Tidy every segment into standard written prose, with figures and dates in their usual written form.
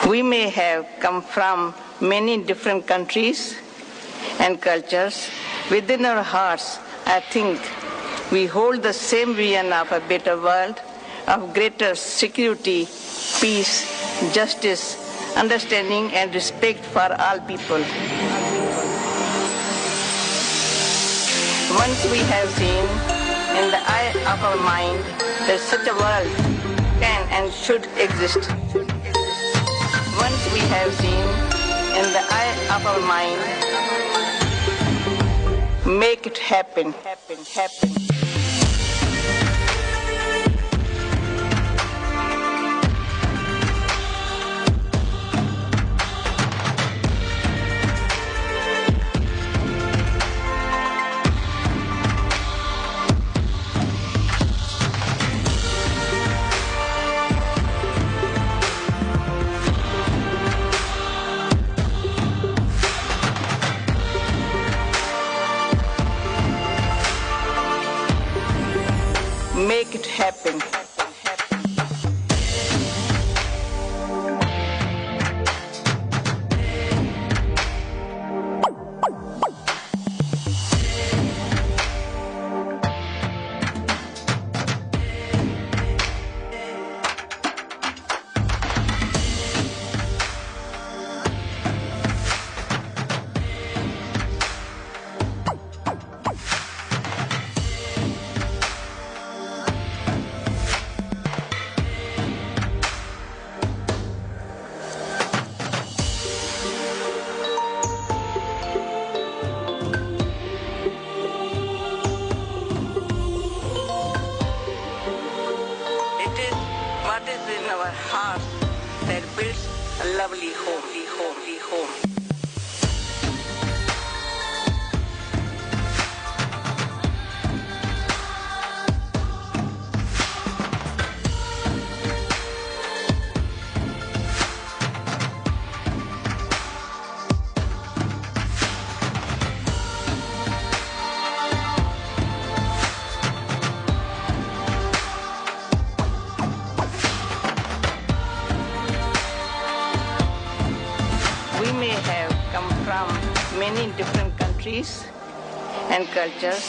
We may have come from many different countries and cultures. Within our hearts, I think we hold the same vision of a better world, of greater security, peace, justice, understanding, and respect for all people. Once we have seen in the eye of our mind that such a world can and should exist. Once we have seen in the eye of our mind, make it happen. Make it happen. That builds a lovely home. We may have come from many different countries and cultures.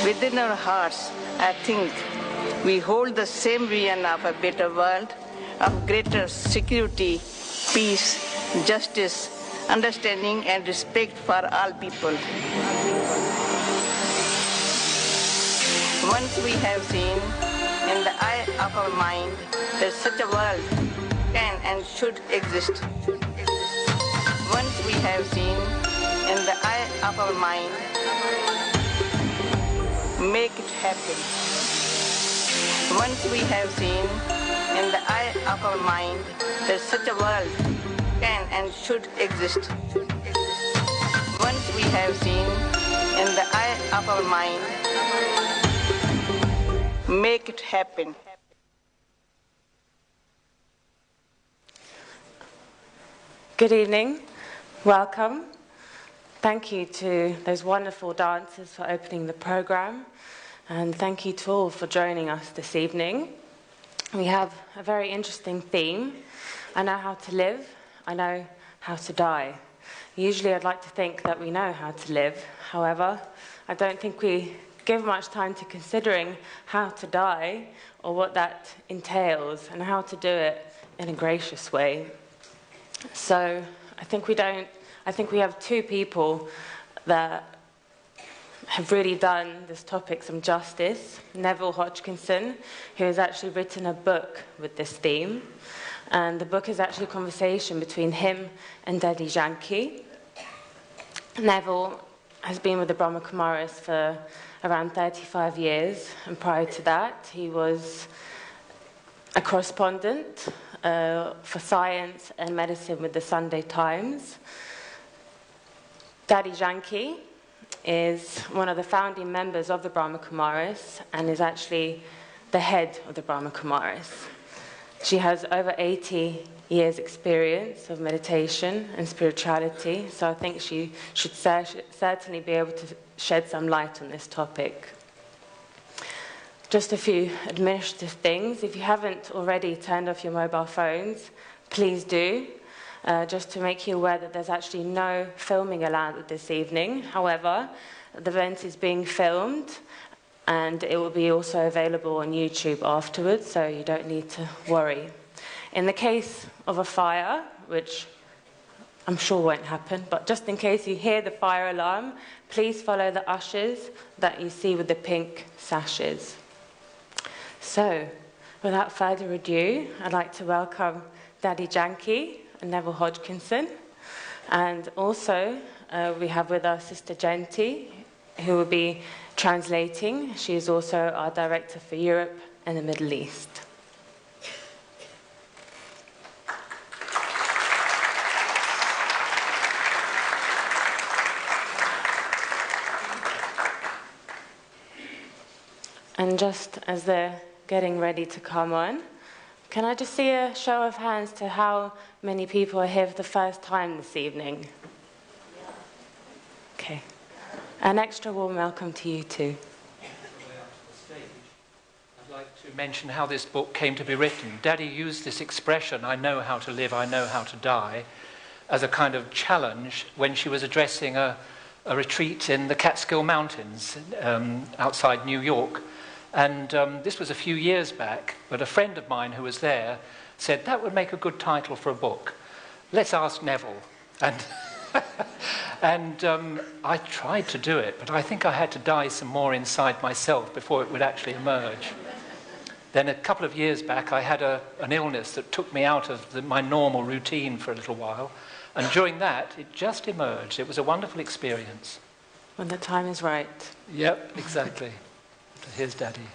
Within our hearts, I think we hold the same vision of a better world, of greater security, peace, justice, understanding, and respect for all people. Once we have seen in the eye of our mind that such a world can and should exist. Once we have seen in the eye of our mind, make it happen. Once we have seen in the eye of our mind that such a world can and should exist. Once we have seen in the eye of our mind, make it happen. Good evening. Welcome. Thank you to those wonderful dancers for opening the program, and thank you to all for joining us this evening. We have a very interesting theme. I know how to live, I know how to die. Usually I'd like to think that we know how to live. However, I don't think we give much time to considering how to die or what that entails and how to do it in a gracious way. So I think we have two people that have really done this topic some justice. Neville Hodgkinson, who has actually written a book with this theme. And the book is actually a conversation between him and Dadi Janki. Neville has been with the Brahma Kumaris for around 35 years. And prior to that, he was a correspondent for science and medicine with the Sunday Times. Dadi Janki is one of the founding members of the Brahma Kumaris and is actually the head of the Brahma Kumaris. She has over 80 years' experience of meditation and spirituality, so I think she should certainly be able to shed some light on this topic. Just a few administrative things. If you haven't already turned off your mobile phones, please do. just to make you aware that there's actually no filming allowed this evening. However, the event is being filmed, and it will be also available on YouTube afterwards, so you don't need to worry. In the case of a fire, which I'm sure won't happen, but just in case you hear the fire alarm, please follow the ushers that you see with the pink sashes. So, without further ado, I'd like to welcome Dadi Janki and Neville Hodgkinson. And also, we have with us Sister Janti, who will be translating. She is also our Director for Europe and the Middle East. And just as they're getting ready to come on, can I just see a show of hands to how many people are here for the first time this evening? Okay. An extra warm welcome to you too. I'd like to mention how this book came to be written. Daddy used this expression, "I know how to live, I know how to die," as a kind of challenge when she was addressing a retreat in the Catskill Mountains outside New York. And this was a few years back, but a friend of mine who was there said, "That would make a good title for a book. Let's ask Neville." And and I tried to do it, but I think I had to die some more inside myself before it would actually emerge. Then a couple of years back, I had an illness that took me out of my normal routine for a little while. And during that, it just emerged. It was a wonderful experience. When the time is right. Yep, exactly. Here's Daddy.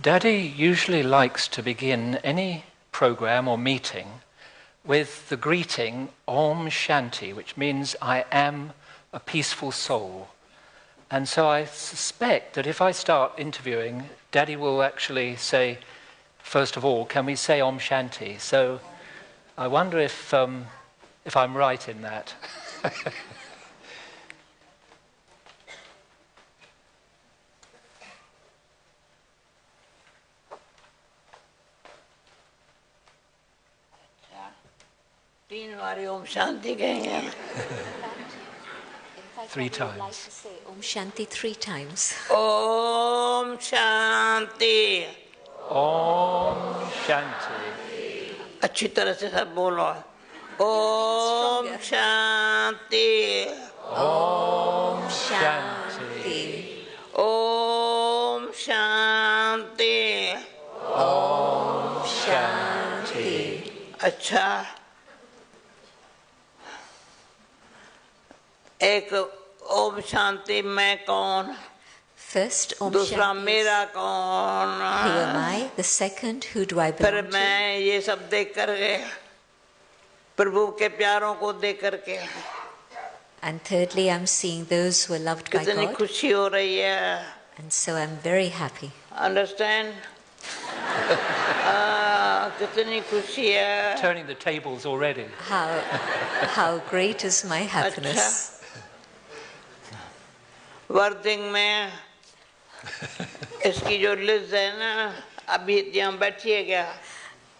Daddy usually likes to begin any program or meeting with the greeting Om Shanti, which means I am a peaceful soul. And so I suspect that if I start interviewing, Daddy will actually say, first of all, can we say Om Shanti? So I wonder if I'm right in that. Om Shanti कहेंगे. 3 times. I would like to say Om Shanti 3 times. Om Shanti. Om Shanti. अच्छी तरह से सब बोलो. Om Shanti. Om Shanti. Om Shanti. Om Shanti. अच्छा. एक ओम शांति मैं कौन First, Om दूसरा Shanti मेरा is कौन who am I? The second, who do I फिर belong to? मैं ये सब देख करके प्रभु के प्यारों को देख करके And thirdly, I'm seeing those who are loved by कितनी God. खुशी हो रही है. And so I'm very happy. Understand? कितनी खुशी है. Turning the tables already. How great is my happiness. वर्दिंग में इसकी जो लिस्ट है ना अभी यहाँ बैठी है क्या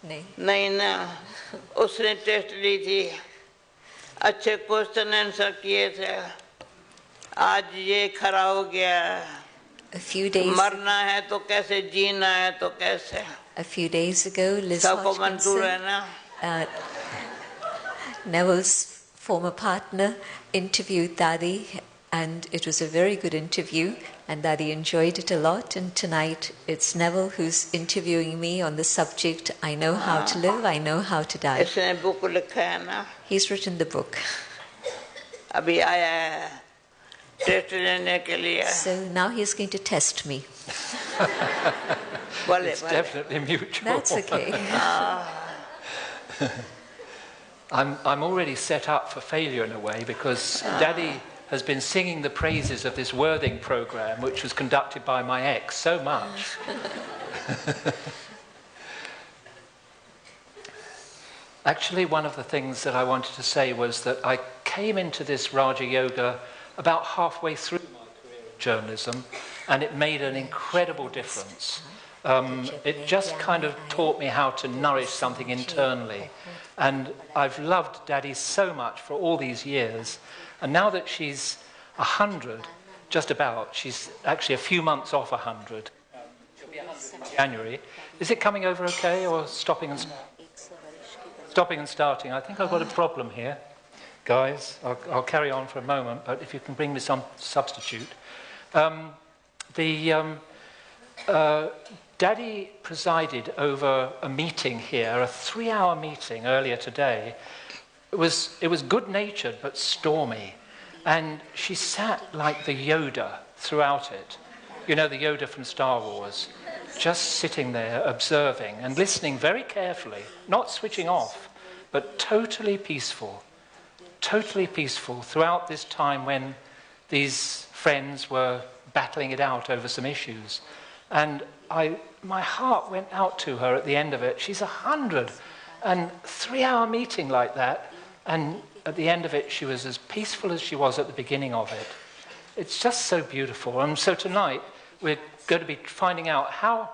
नहीं ना उसने टेस्ट ली थी अच्छे क्वेश्चन आंसर किए थे आज ये खड़ा हो गया मरना है तो कैसे जीना है तो कैसे A few days ago, Liz सबको मंजूर है Hodgkinson, ना Neville's former partner, interviewed Dadi, and it was a very good interview, and Dadi enjoyed it a lot. And tonight it's Neville who's interviewing me on the subject, I know how to live, I know how to die. इसने book लिखा है ना He's written the book. अभी आया है test लेने के लिए So now he's going to test me. बोले It's definitely mutual. That's okay. I'm already set up for failure in a way because Daddy has been singing the praises of this Worthing program, which was conducted by my ex, so much. Actually, one of the things that I wanted to say was that I came into this Raja Yoga about halfway through my career in journalism, and it made an incredible difference. It just kind of taught me how to nourish something internally. And I've loved Daddy so much for all these years. And now that she's 100, just about, she's actually a few months off 100. She'll be 100 in January. Is it coming over okay, or stopping and starting? I think I've got a problem here. Guys, I'll carry on for a moment, but if you can bring me some substitute. Daddy presided over a meeting here, a 3-hour meeting earlier today. It was good-natured but stormy, and she sat like the Yoda throughout it. You know, the Yoda from Star Wars, just sitting there observing and listening very carefully, not switching off, but totally peaceful throughout this time when these friends were battling it out over some issues. And my heart went out to her at the end of it. She's 100, and 3-hour meeting like that, and at the end of it she was as peaceful as she was at the beginning of it. It's just so beautiful. And so tonight we're going to be finding out how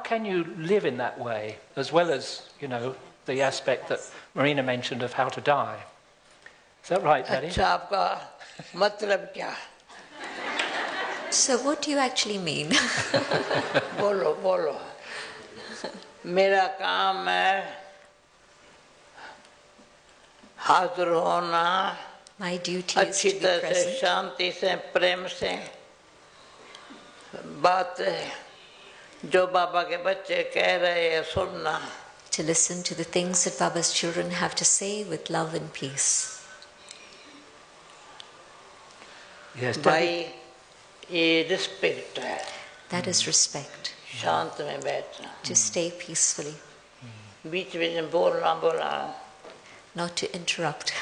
can you live in that way, as well as, you know, the aspect that Marina mentioned of how to die. Is that right, Daddy? अच्छा आपका मतलब क्या? So what do you actually mean? बोलो बोलो. मेरा काम है हाजिर होना. My duty is अच्छी to be तरह से present, शांति से प्रेम से बात जो बाबा के बच्चे कह रहे हैं सुनना. to listen to the things that Baba's children have to say with love and peace. Yes, भाई ये रिस्पेक्ट है. That is respect, शांत में बैठना. to stay peacefully, बीच में बोलना not to interrupt.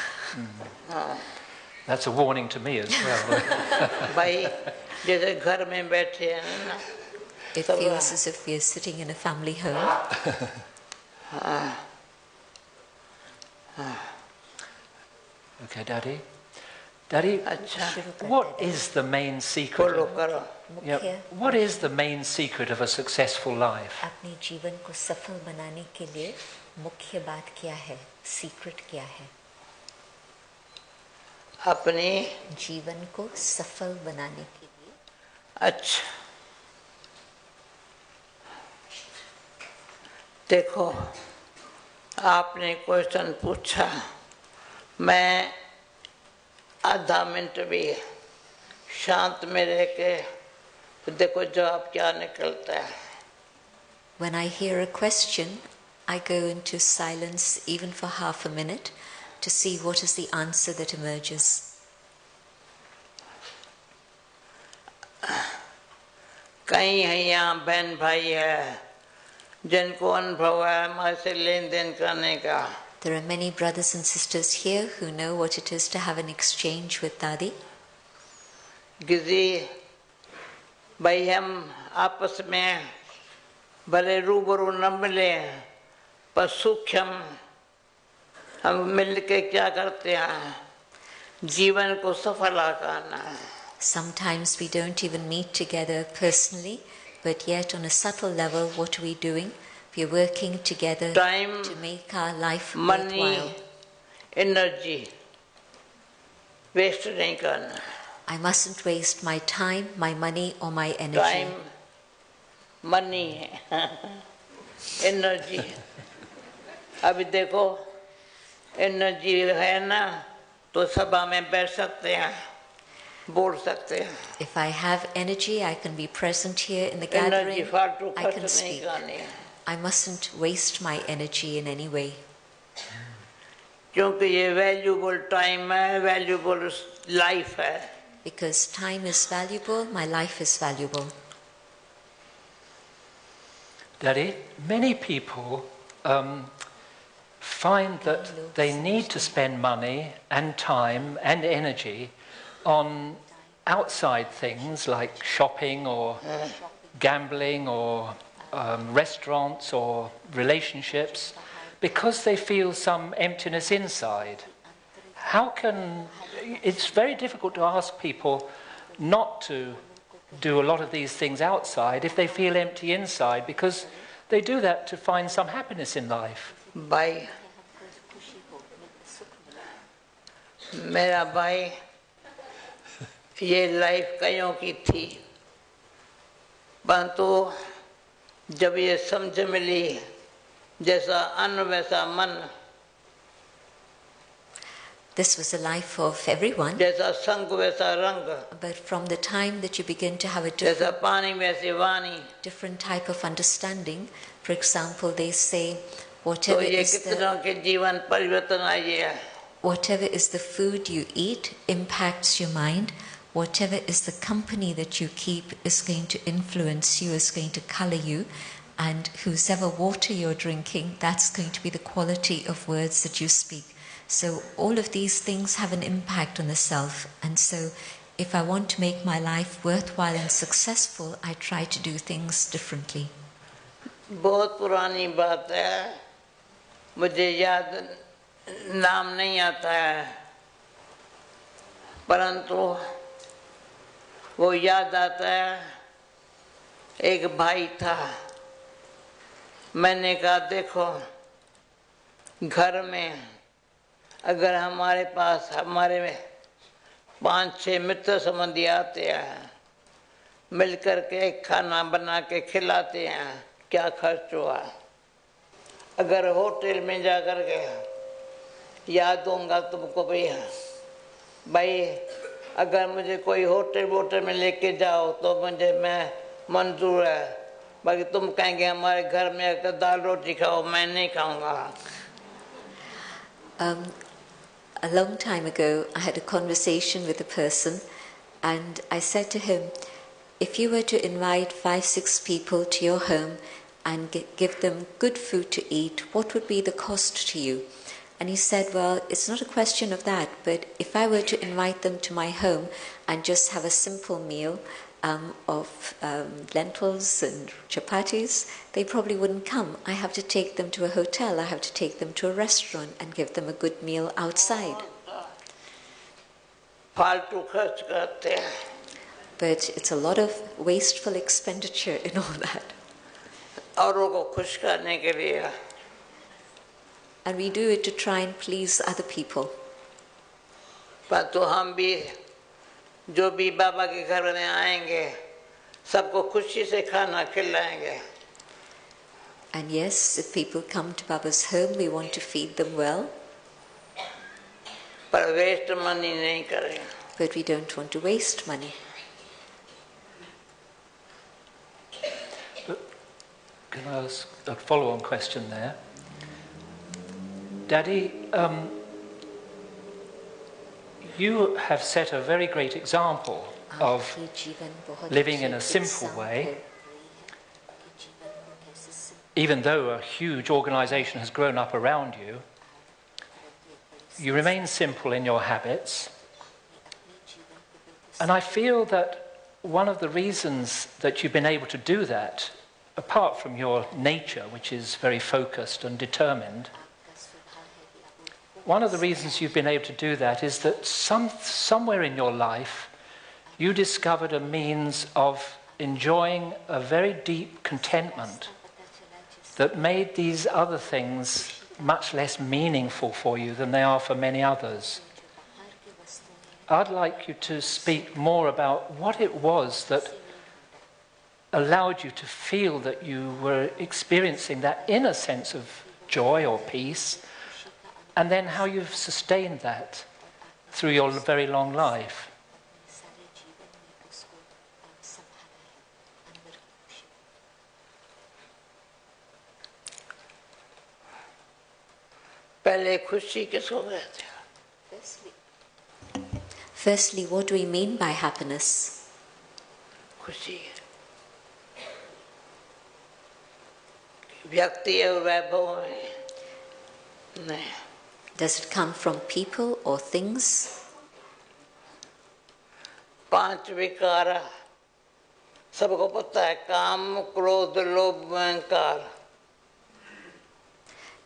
That's a warning to me as well. भाई जैसे घर में बैठे हैं ना. It feels as if we are sitting in a family home. Okay, Daddy. Daddy, अच्छा what is the main secret? बोलो करो. Yeah, what is the main secret of a successful life? अपने जीवन को सफल बनाने के लिए मुख्य बात क्या है? सीक्रेट क्या है? अपने जीवन को सफल बनाने के लिए. अच्छा देखो आपने क्वेश्चन पूछा, मैं आधा मिनट भी शांत में रह के देखो जवाब क्या निकलता है. When I hear a question, I go into silence even for half a minute to see what is the answer that emerges. कई है यहाँ बहन भाई है जिनको अनुभव है हमारे से लेन देन करने का. There are many brothers and sisters here who know what it is to have an exchange with Dadi. किसी भाई हम आपस में भले रूबरू न मिले पर सूक्ष्म हम मिल के क्या करते हैं, जीवन को सफल करना है. Sometimes we don't even meet together personally, but yet on a subtle level, what are we doing? We are working together Time, to make our life money, worthwhile. energy waste नहीं करना. I mustn't waste my time, my money or my energy. Time money है, energy. अभी देखो energy है ना तो सभा में बैठ सकते हैं, बोल सकते हैं. If I have energy, I can be present here in the energy gathering. फालतू I खर्च can नहीं speak. करनी है I mustn't waste my energy in any way. क्योंकि ये वैल्यूबल टाइम है, वैल्यूबल लाइफ है. because time is valuable, my life is valuable. Daddy, many people find that they need to spend money and time and energy on outside things like shopping or gambling or restaurants or relationships because they feel some emptiness inside. It's very difficult to ask people not to do a lot of these things outside if they feel empty inside, because they do that to find some happiness in life. भाई मेरा भाई ये life कईयों की थी, परंतु जब ये समझ मिली जैसा अन्न वैसा मन, This was the life of everyone. जैसा संग वैसा रंग, But from the time that you begin to have a जैसा पानी वैसी वाणी, different type of understanding, for example, they say, तो whatever ये is कितनों के जीवन परिवर्तन आई है. whatever is the food you eat impacts your mind. Whatever is the company that you keep is going to influence you, is going to color you. And whosever water you're drinking, that's going to be the quality of words that you speak. So all of these things have an impact on the self. And so if I want to make my life worthwhile and successful, I try to do things differently. बहुत पुरानी बात है, मुझे याद नाम नहीं आता है, परंतु वो याद आता है एक भाई था. मैंने कहा देखो, घर में अगर हमारे पास हमारे 5-6 मित्र संबंधी आते हैं, मिलकर के खाना बना के खिलाते हैं, क्या खर्च हुआ. अगर होटल में जाकर के याद दूंगा तुमको भैया, भाई अगर मुझे कोई होटल में लेके जाओ तो मैं मंजूर है, बाकी तुम कहेंगे हमारे घर में अगर दाल रोटी खाओ, मैं नहीं खाऊंगा. A long time ago, I had a conversation with a person, and I said to him, if you were to invite 5-6 people to your home and give them good food to eat, what would be the cost to you? And he said, well, it's not a question of that, but if I were to invite them to my home and just have a simple meal of lentils and chapatis, they probably wouldn't come. I have to take them to a hotel, I have to take them to a restaurant and give them a good meal outside. फालतू खर्च करते हैं. But it's a lot of wasteful expenditure in all that. औरों को खुश करने के लिए. And we do it to try and please other people. परंतु हम भी जो भी बाबा के घर में आएंगे, सबको खुशी से खाना खिलाएंगे. And yes, if people come to Baba's home, we want to feed them well. पर वेस्ट मनी नहीं करें. But we don't want to waste money. Can I ask a follow-on question there? Daddy, you have set a very great example of living in a simple way. Even though a huge organization has grown up around you, you remain simple in your habits. And I feel that one of the reasons that you've been able to do that, apart from your nature, which is very focused and determined, one of the reasons you've been able to do that is that somewhere in your life you discovered a means of enjoying a very deep contentment that made these other things much less meaningful for you than they are for many others. I'd like you to speak more about what it was that allowed you to feel that you were experiencing that inner sense of joy or peace, and then how you've sustained that through your very long life. पहले खुशी किसको कहते हैं? Firstly, what do we mean by happiness? खुशी व्यक्ति और वैभव में नहीं. Does it come from people or things? 5 विकार सबको पता है. काम, क्रोध, लोभ, अहंकार.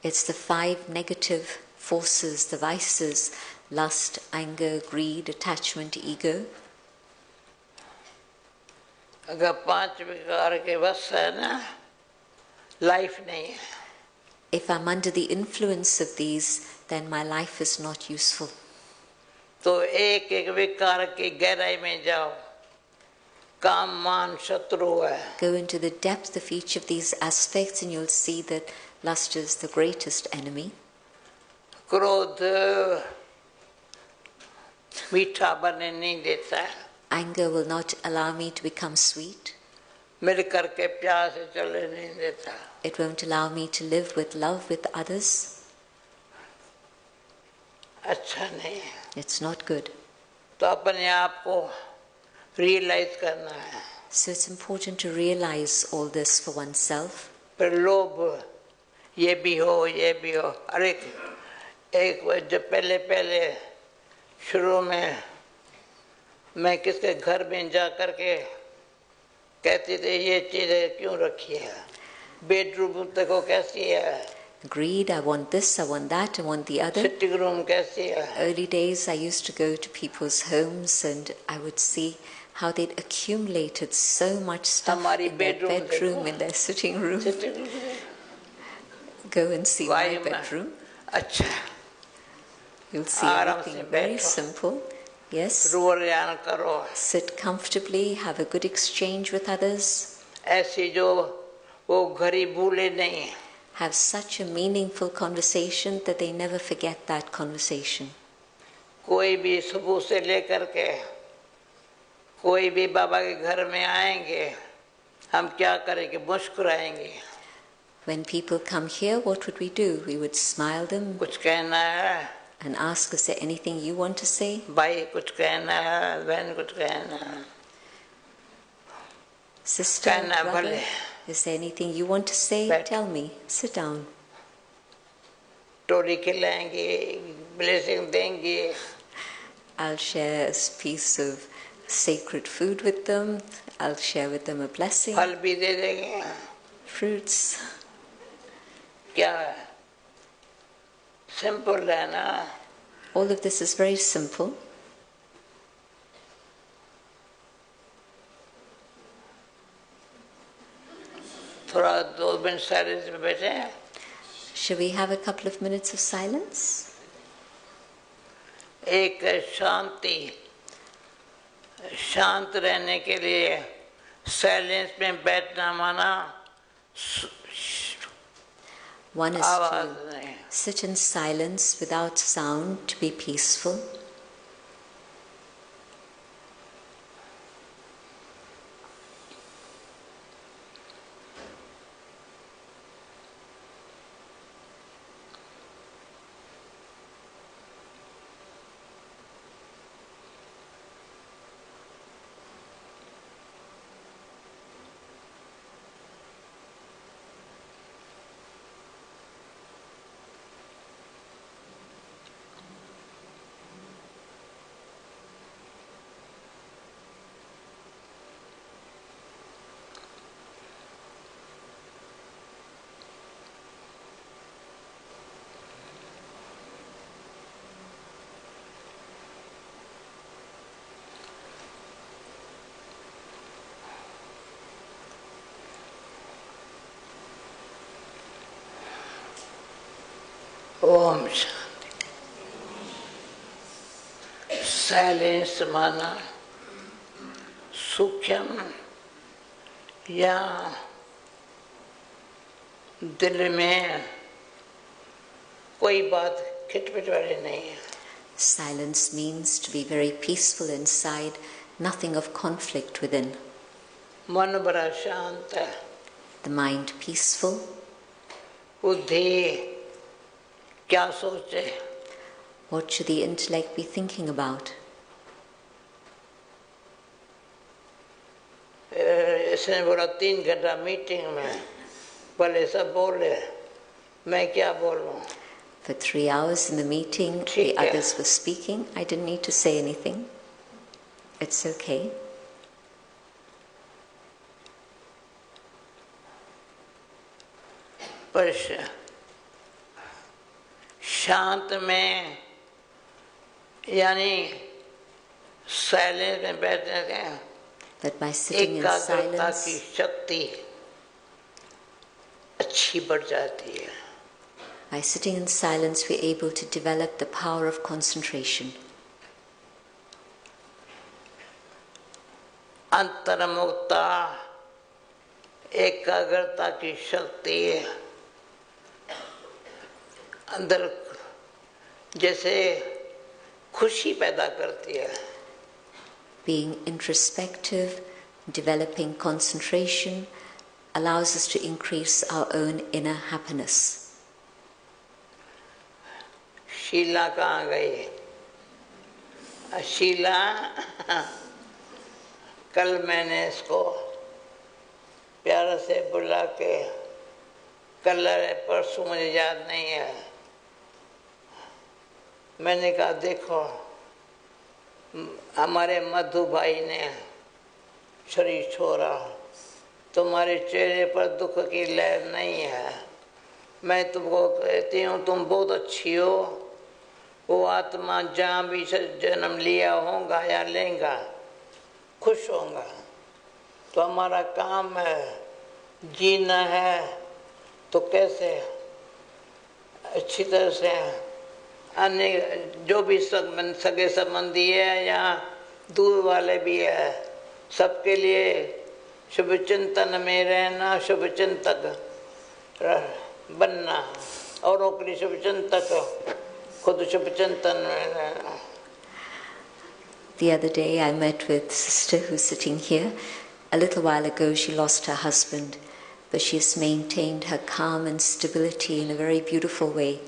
It's the 5 negative forces, the vices: lust, anger, greed, attachment, ego. अगर 5 विकार के वश है ना, लाइफ नहीं है. If I'm under the influence of these, then my life is not useful. तो एक एक विकार की गहराई में जाओ. काम, मान शत्रु है. Go into the depth of each of these aspects and you'll see that lust is the greatest enemy. क्रोध मीठा बनने नहीं देता है. Anger will not allow me to become sweet. मिल करके प्यार से चलने नहीं देता. It won't allow me to live with love with others. अच्छा नहीं है. It's not good. तो अपने आप को रियलाइज करना है. So it's important to realize all this for oneself. फिर लोभ ये भी हो, ये भी हो. अरे एक जब पहले शुरू में मैं किसके घर में जा करके कहती थी ये चीजें क्यों रखी है. बेडरूम देखो कैसी है. Greed, I want this, I want that, I want the other. Sitting room कैसी है. Early days I used to go to people's homes and I would see how they'd accumulated so much stuff in their bedroom, in their sitting room. Go and see my bedroom. अच्छा. You'll see everything very simple. Yes. करो. Sit comfortably, have a good exchange with others. ऐसी जो वो घड़ी भूले नहीं. Have such a meaningful conversation that they never forget that conversation. कोई भी सुबह से लेकर के कोई भी बाबा के घर में आएंगे, हम क्या करेंगे? मुस्कुराएंगे. When people come here, what would we do? We would smile them कुछ कहना है and ask, is there anything you want to say? भाई कुछ कहना है, बहन कुछ कहना है. Sister, कहना brother, भले. is there anything you want to say? बैठ. Tell me. Sit down. टोली खिलाएंगे, ब्लेसिंग देंगे. I'll share a piece of sacred food with them. I'll share with them a blessing. फल भी दे देंगे. Fruits. क्या है? सिंपल है ना. All of this is very simple. थोड़ा 2 मिनट साइलेंस में बैठे हैं. Shall we have a couple of minutes of silence? एक शांति, शांत रहने के लिए साइलेंस में बैठना माना One is आवाज to नहीं. sit in silence without sound to be peaceful. Om shanti. Silence माना सूक्ष्म या दिल में कोई बात खिटपिट वाली नहीं है. Silence means to be very peaceful inside, nothing of conflict within. मन बड़ा शांत है. The mind peaceful. बुद्धि क्या सोचे? What should the intellect be thinking about? इसने बोला 3 घंटा मीटिंग में पहले सब बोले मैं क्या बोलूं. For 3 hours in the meeting, the others were speaking. I didn't need to say anything. It's okay. पर शांत में यानी साइलेंस में बैठने से That by sitting in silence, की शक्ति अच्छी बढ़ जाती है. by sitting in silence, we're able to develop the power of concentration. अंतर्मुक्ता एकाग्रता की शक्ति अंदर जैसे खुशी पैदा करती है. Being introspective, developing concentration, allows us to increase our own inner happiness. Sheila कहाँ गई? शीला कल मैंने इसको प्यार से बुला के कल परसों मुझे याद नहीं है. मैंने कहा देखो हमारे मधु भाई ने शरीर छोड़ा, तुम्हारे चेहरे पर दुख की लहर नहीं है. मैं तुमको कहती हूँ तुम बहुत अच्छी हो. वो आत्मा जहाँ भी जन्म लिया होगा या लेगा खुश होगा. तो हमारा काम है जीना है तो कैसे अच्छी तरह से अन्य जो भी सगे संबंधी है या दूर वाले भी है सबके लिए शुभ चिंतन में रहना, शुभ चिंतक बनना, औरों के लिए शुभ चिंतक, खुद शुभ चिंतन में रहना. The other day I met with a sister who's sitting here. A little while ago she lost her husband, but she's maintained her calm and stability in a very beautiful way.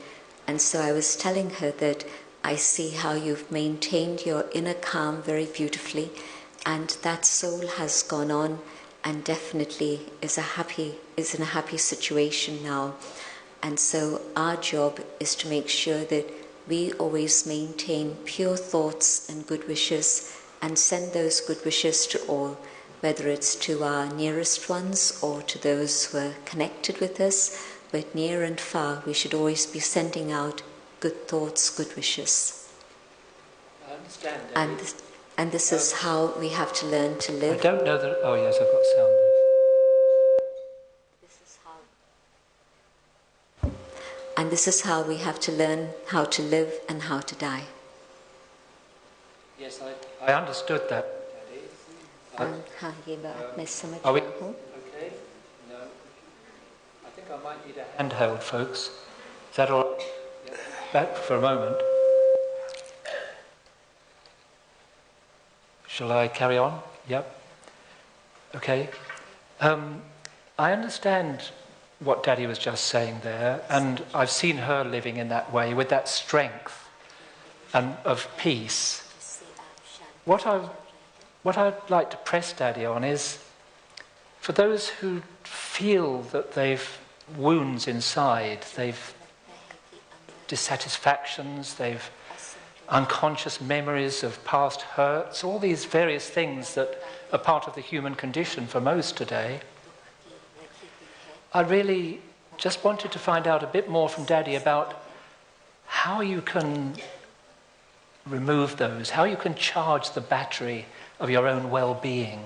And so I was telling her that I see how you've maintained your inner calm very beautifully, and that soul has gone on and definitely is in a happy situation now. And so our job is to make sure that we always maintain pure thoughts and good wishes and send those good wishes to all, whether it's to our nearest ones or to those who are connected with us, but near and far we should always be sending out good thoughts, good wishes. I understand. And this is how we have to learn to live. I don't know that. Oh yes, I've got sound. And this is how we have to learn how to live and how to die. Yes, I understood that. Are we okay? No. I think I might need a handheld, folks. Is that all right? Yeah. Back for a moment. Shall I carry on? Yep. Okay. I understand what Daddy was just saying there, and I've seen her living in that way, with that strength and of peace. What I'd like to press Daddy on is, for those who feel that they've wounds inside, they've dissatisfactions, they've unconscious memories of past hurts, all these various things that are part of the human condition for most today, I really just wanted to find out a bit more from Daddy about how you can remove those, how you can charge the battery of your own well-being.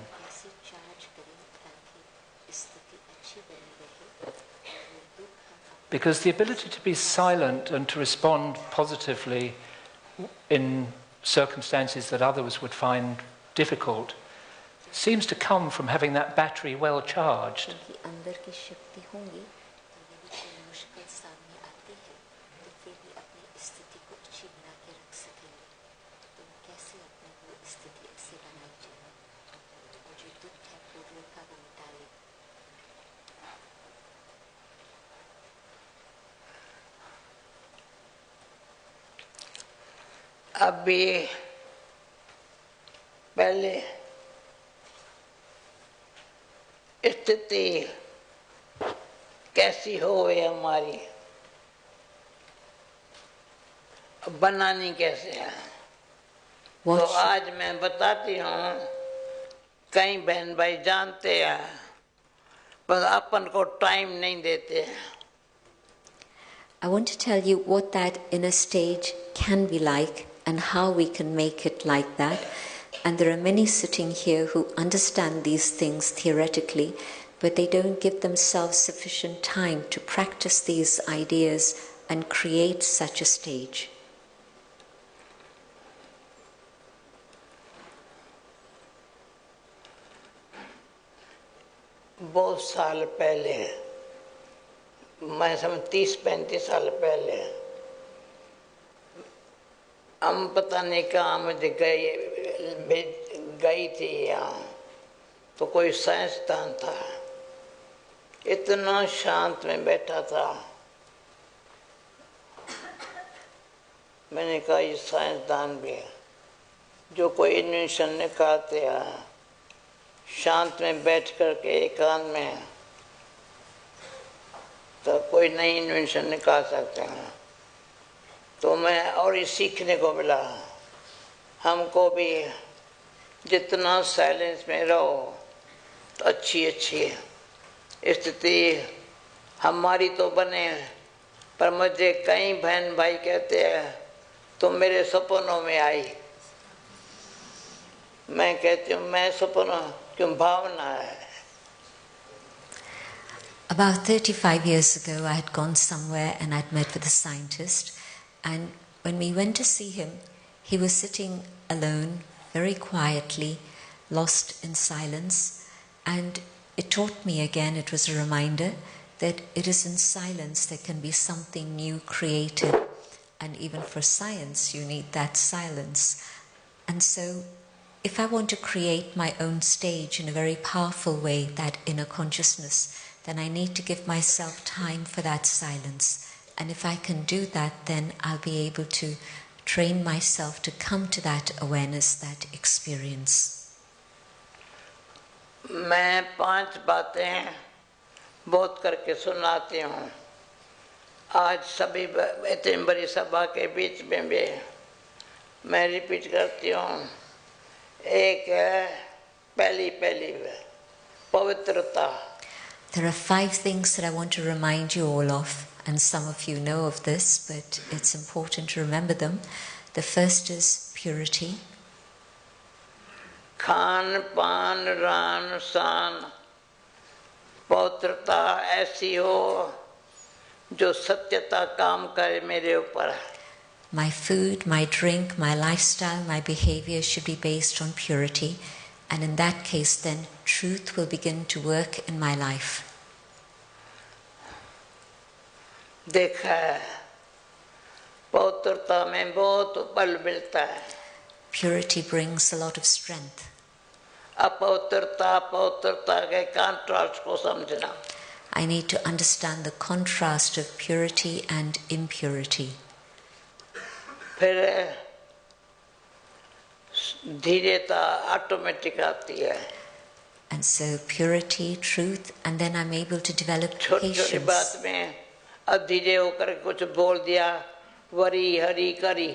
Because the ability to be silent and to respond positively in circumstances that others would find difficult seems to come from having that battery well charged. अभी पहले स्थिति कैसी होवे हमारी, बनानी कैसे है। तो आज मैं बताती हूँ, कई बहन भाई जानते हैं पर अपन को टाइम नहीं देते हैं। I want to tell you what that inner stage can be like and how we can make it like that. And there are many sitting here who understand these things theoretically, but they don't give themselves sufficient time to practice these ideas and create such a stage. बहुत साल पहले, मैं समझ 30-35 साल पहले, हम पता नहीं कहाँ मुझे गई थी यहाँ, तो कोई साइंसदान था, इतना शांत में बैठा था। मैंने कहा ये साइंसदान भी है, जो कोई इन्वेंशन निकालते हैं शांत में बैठ करके एकांत में, तो कोई नई इन्वेंशन निकाल सकते हैं। तो मैं और ये सीखने को मिला, हमको भी जितना साइलेंस में रहो तो अच्छी स्थिति हमारी तो बने। पर मुझे कई बहन भाई कहते हैं तुम मेरे सपनों में आई, मैं कहती हूँ मैं सपना क्यों, भावना है। About 35 years ago, I had gone somewhere and I'd met with a scientist. And when we went to see him, he was sitting alone, very quietly, lost in silence. And it taught me again, it was a reminder, that it is in silence there can be something new created. And even for science, you need that silence. And so, if I want to create my own stage in a very powerful way, that inner consciousness, then I need to give myself time for that silence. And if I can do that, then I'll be able to train myself to come to that awareness, that experience. मैं 5 बातें बहुत करके सुनाती हूँ। आज सभी इतनी बड़ी सभा के बीच में भी मैं रिपीट करती हूँ। एक है पहली पवित्रता। There are 5 things that I want to remind you all of, and some of you know of this, but it's important to remember them. The first is purity. Khan पान रान सान, पवित्रता ऐसी हो जो सत्यता काम करे मेरे ऊपर। My food, my drink, my lifestyle, my behavior should be based on purity, and in that case then truth will begin to work in my life. देखा है पवित्रता में बहुत बल मिलता है। Purity brings a lot of strength. अपवित्रता पवित्रता के कॉन्ट्रास्ट को समझना। I need to understand the contrast of purity and impurity. फिर धीरेता ऑटोमेटिक आती है। And so purity, truth, and then I'm able to develop छोटी patience. बात में अधीरे होकर कुछ बोल दिया, वरी हरी करी।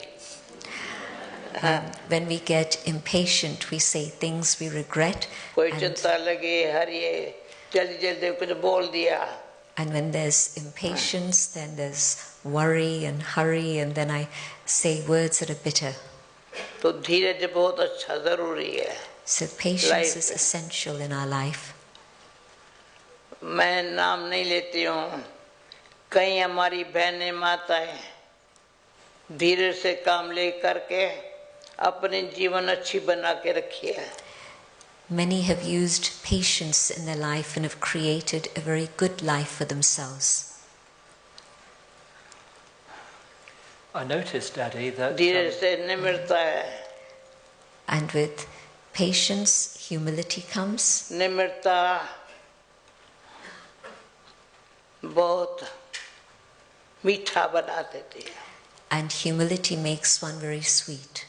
When we get impatient, we say things we regret. कोई चिंता लगी हरी जल्दी कुछ बोल दिया। And when there's impatience, then there's worry and hurry, and then I say words that are bitter. तो धीरज बहुत अच्छा जरूरी है। So patience is essential in our life. मैं नाम नहीं लेती हूँ, कई हमारी बहनें माताएं धीरे से काम ले करके अपने जीवन अच्छी बना के रखी है। Many have used patience in their life and have created a very good life for themselves. I noticed, Daddy, that धीरे से निम्रता है। And with patience, humility comes. निम्रता बहुत मीठा बना देती है। And humility makes one very sweet.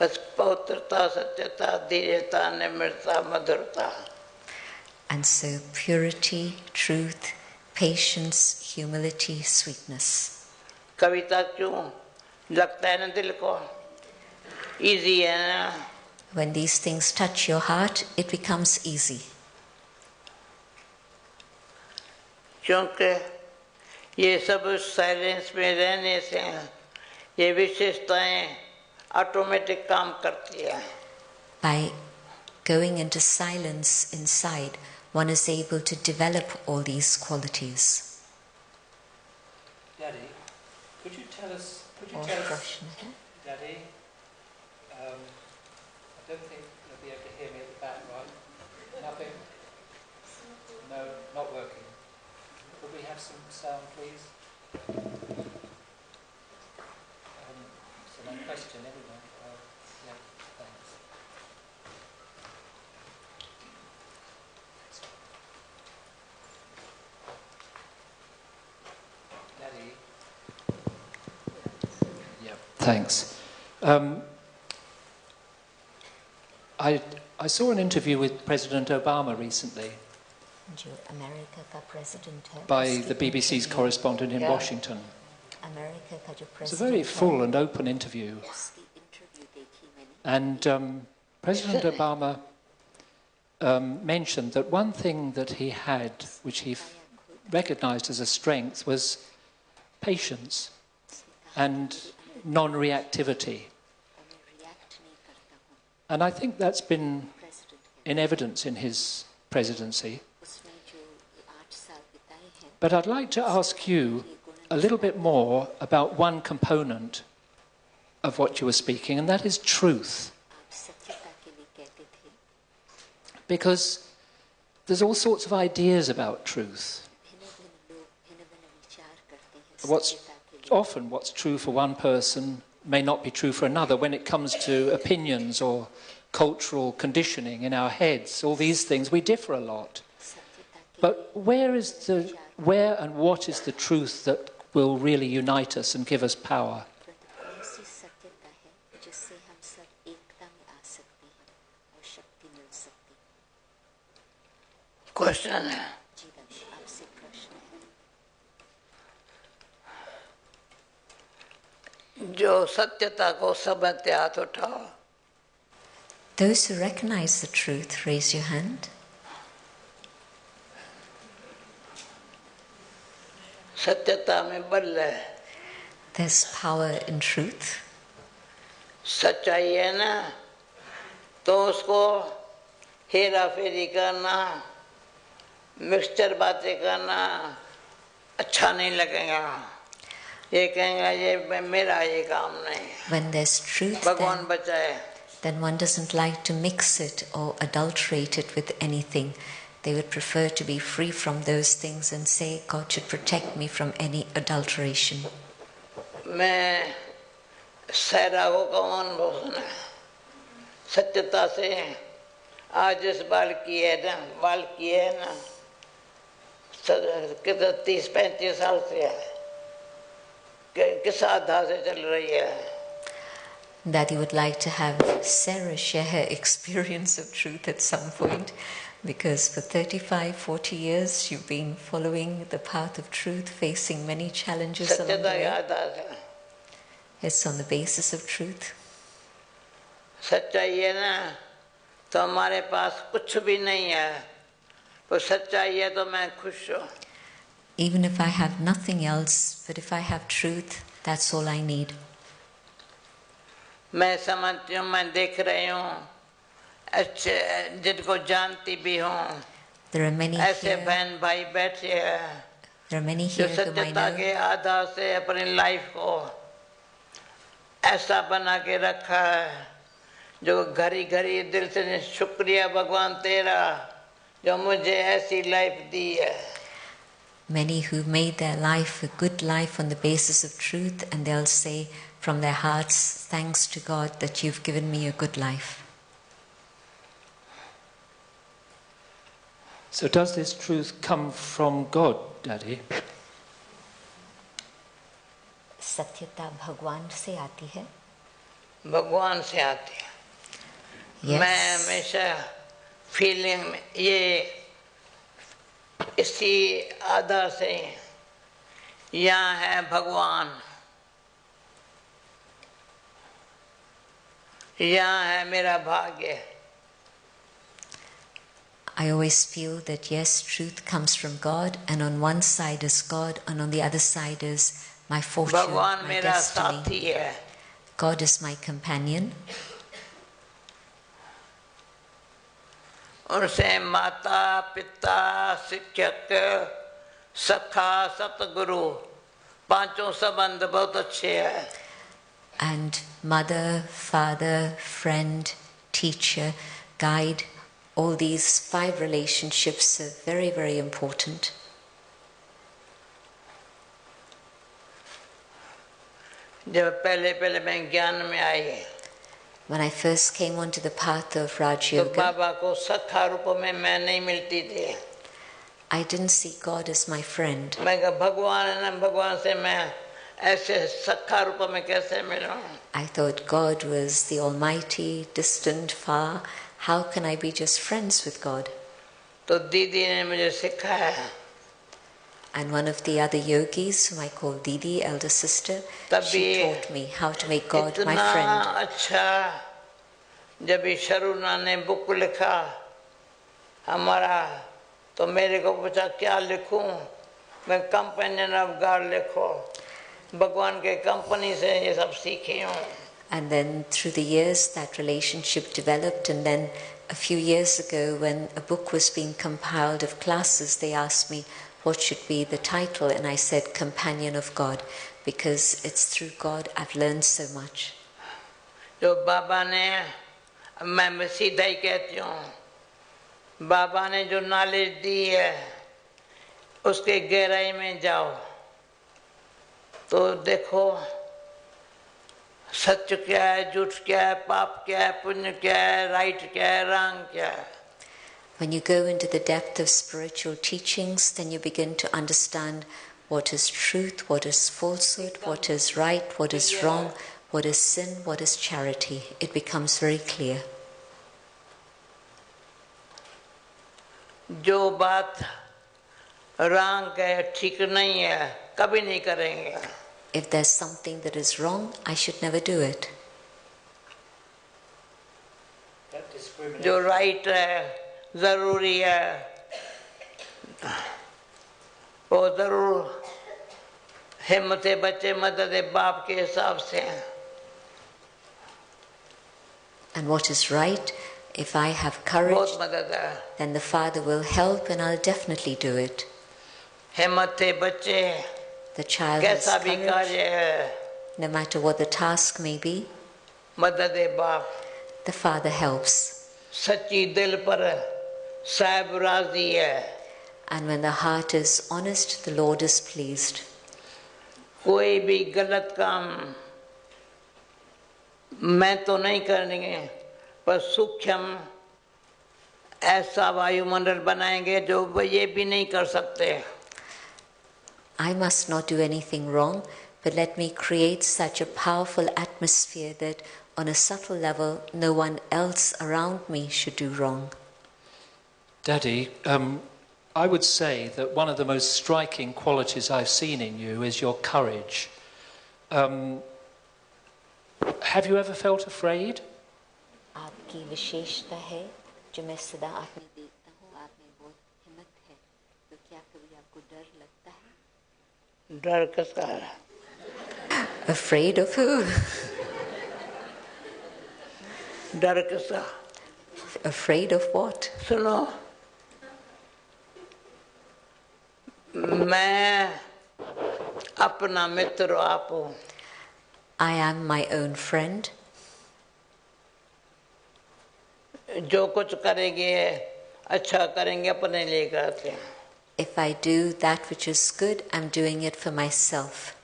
बस पवित्रता सत्यता धीरता निम्रता मधुरता। And so purity, truth, patience, humility, sweetness. कविता क्यों लगता है ना दिल को easy है ना When these things touch your heart, it becomes easy. क्योंकि ये सब साइलेंस में रहने से ये विशेषताएं ऑटोमेटिक काम करती है. By going into silence inside, one is able to develop all these qualities. Daddy, could you tell us, Daddy, I don't think you'll be able to hear me at the back, right? Nothing? No, not working. Could we have some sound, please? So my question anyway. Yeah, thanks. Daddy. Yeah, thanks. I saw an interview with President Obama recently by the BBC's correspondent in Washington. It's a very full and open interview. And President Obama mentioned that one thing that he had, which he recognized as a strength, was patience and non-reactivity. And I think that's been in evidence in his presidency. But I'd like to ask you a little bit more about one component of what you were speaking, and that is truth. Because there's all sorts of ideas about truth. What's true for one person may not be true for another when it comes to opinions or cultural conditioning in our heads. All these things, we differ a lot. But where and what is the truth that will really unite us and give us power? Question. जो सत्यता को समझते हाथ उठाओ. Those who recognize the truth, raise your hand. सत्यता में बल है. There's power in truth. सच्चाई है ना तो उसको हेरा फेरी करना, मिक्सचर बातें करना अच्छा नहीं लगेगा. ये कहेंगे ये मेरा ये काम नहीं. When there's truth, भगवान बचाए. then one doesn't like to mix it or adulterate it with anything. They would prefer to be free from those things and say, God should protect me from any adulteration. मैं सहरा को कौन बोलना सत्यता से आज इस बाल की है ना कितना 30-35 साल से है किस आधार से चल रही है. That he would like to have Sarah share her experience of truth at some point, because for 35-40 years you've been following the path of truth, facing many challenges along the way. It's on the basis of truth. सच्चाई है ना तो हमारे पास कुछ भी नहीं है तो सच्चाई है तो मैं खुश हूँ. Even if I have nothing else, but if I have truth, that's all I need. मैं समझती हूँ मैं देख रही हूँ अच्छे जिनको जानती भी हूँ ऐसे बहन भाई बैठे हैं जो सत्यता के आधार से अपनी लाइफ को ऐसा बना के रखा है जो घड़ी घड़ी दिल से शुक्रिया भगवान तेरा जो मुझे ऐसी लाइफ दी है. Many who made their life a good life on the basis of truth, and they'll say from their hearts, thanks to God that you've given me a good life. So does this truth come from God, Daddy? सत्यता भगवान से आती है. भगवान से आती है. Yes. मैं हमेशा फीलिंग ये इसी आधार से यहाँ है भगवान, यहाँ है मेरा भाग्य. I always feel that yes, truth comes from God, and on one side is God, and on the other side is my fortune, भगवान my मेरा destiny. साथी है. God is my companion. उनसे माता पिता शिक्षक सखा सतगुरु पांचों संबंध बहुत अच्छे हैं. And mother, father, friend, teacher, guide, all these 5 relationships are very, very important. जब पहले मैं ज्ञान में आई When I first came onto the path of Raj तो Yoga, बाबा को सखा रूप में मैं नहीं मिलती थी. I didn't see God as my friend. मैं कहा भगवान है ना, भगवान से मैं ऐसे सखा रूप में कैसे मिलूं? I thought God was the Almighty, distant, far. How can I be just friends with God? तो दीदी ने मुझे सिखाया. And one of the other yogis, whom I call Didi, elder sister, she taught me how to make God my friend. इतना अच्छा जब शरुना ने book लिखा हमारा, तो मेरे को पूछा क्या लिखूं? मैं कंपेनियन ऑफ गॉड लिखो. भगवान के कंपनी से ये सब सीखी हूँ. And then through the years that relationship developed, and then a few years ago when a book was being compiled of classes, they asked me what should be the title, and I said Companion of God, because it's through God I've learned so much. जो बाबा ने, मैं सीधा ही कहती हूँ, बाबा ने जो knowledge दी है उसके गहराई में जाओ तो देखो सच क्या है, झूठ क्या है, पाप क्या है, पुण्य क्या है, राइट क्या है, रॉन्ग क्या है. When you go into the depth of spiritual teachings, then you begin to understand what is truth, what is falsehood, what is right, what is wrong, what is sin, what is charity. It becomes very clear. जो बात wrong है, ठीक नहीं है, कभी नहीं करेंगे. If there's something that is wrong, I should never do it. जो राइट है, जरूरी है, वो जरूर हिम्मत बच्चे मदद बाप के हिसाब से. And what is right, if I have courage, बहुत मदद है. then the Father will help, and I'll definitely do it. हिम्मत बच्चे The child has कैसा भी courage, कार्य है, no matter what the task may be, मदद बाप. the Father helps. सच्ची दिल पर साहब राजी है. And when the heart is honest, the Lord is pleased. कोई भी गलत काम मैं तो नहीं करेंगे, पर सूक्ष्म ऐसा वायुमंडल बनाएंगे जो वो ये भी नहीं कर सकते. I must not do anything wrong, but let me create such a powerful atmosphere that on a subtle level no one else around me should do wrong. Daddy, I would say that one of the most striking qualities I've seen in you is your courage. Have you ever felt afraid? आपकी विशेषता है जो मैं सदा आप में देखता हूँ, आप में बहुत हिम्मत है, तो क्या कभी आपको डर लगता है? डर किसका है? Afraid of who? डर किसका? Afraid of what? सुनो, मैं अपना मित्र आप हूँ. I am my own friend. जो कुछ करेंगे अच्छा करेंगे अपने लिए करते हैं. If I do that which is good, I'm doing it for myself.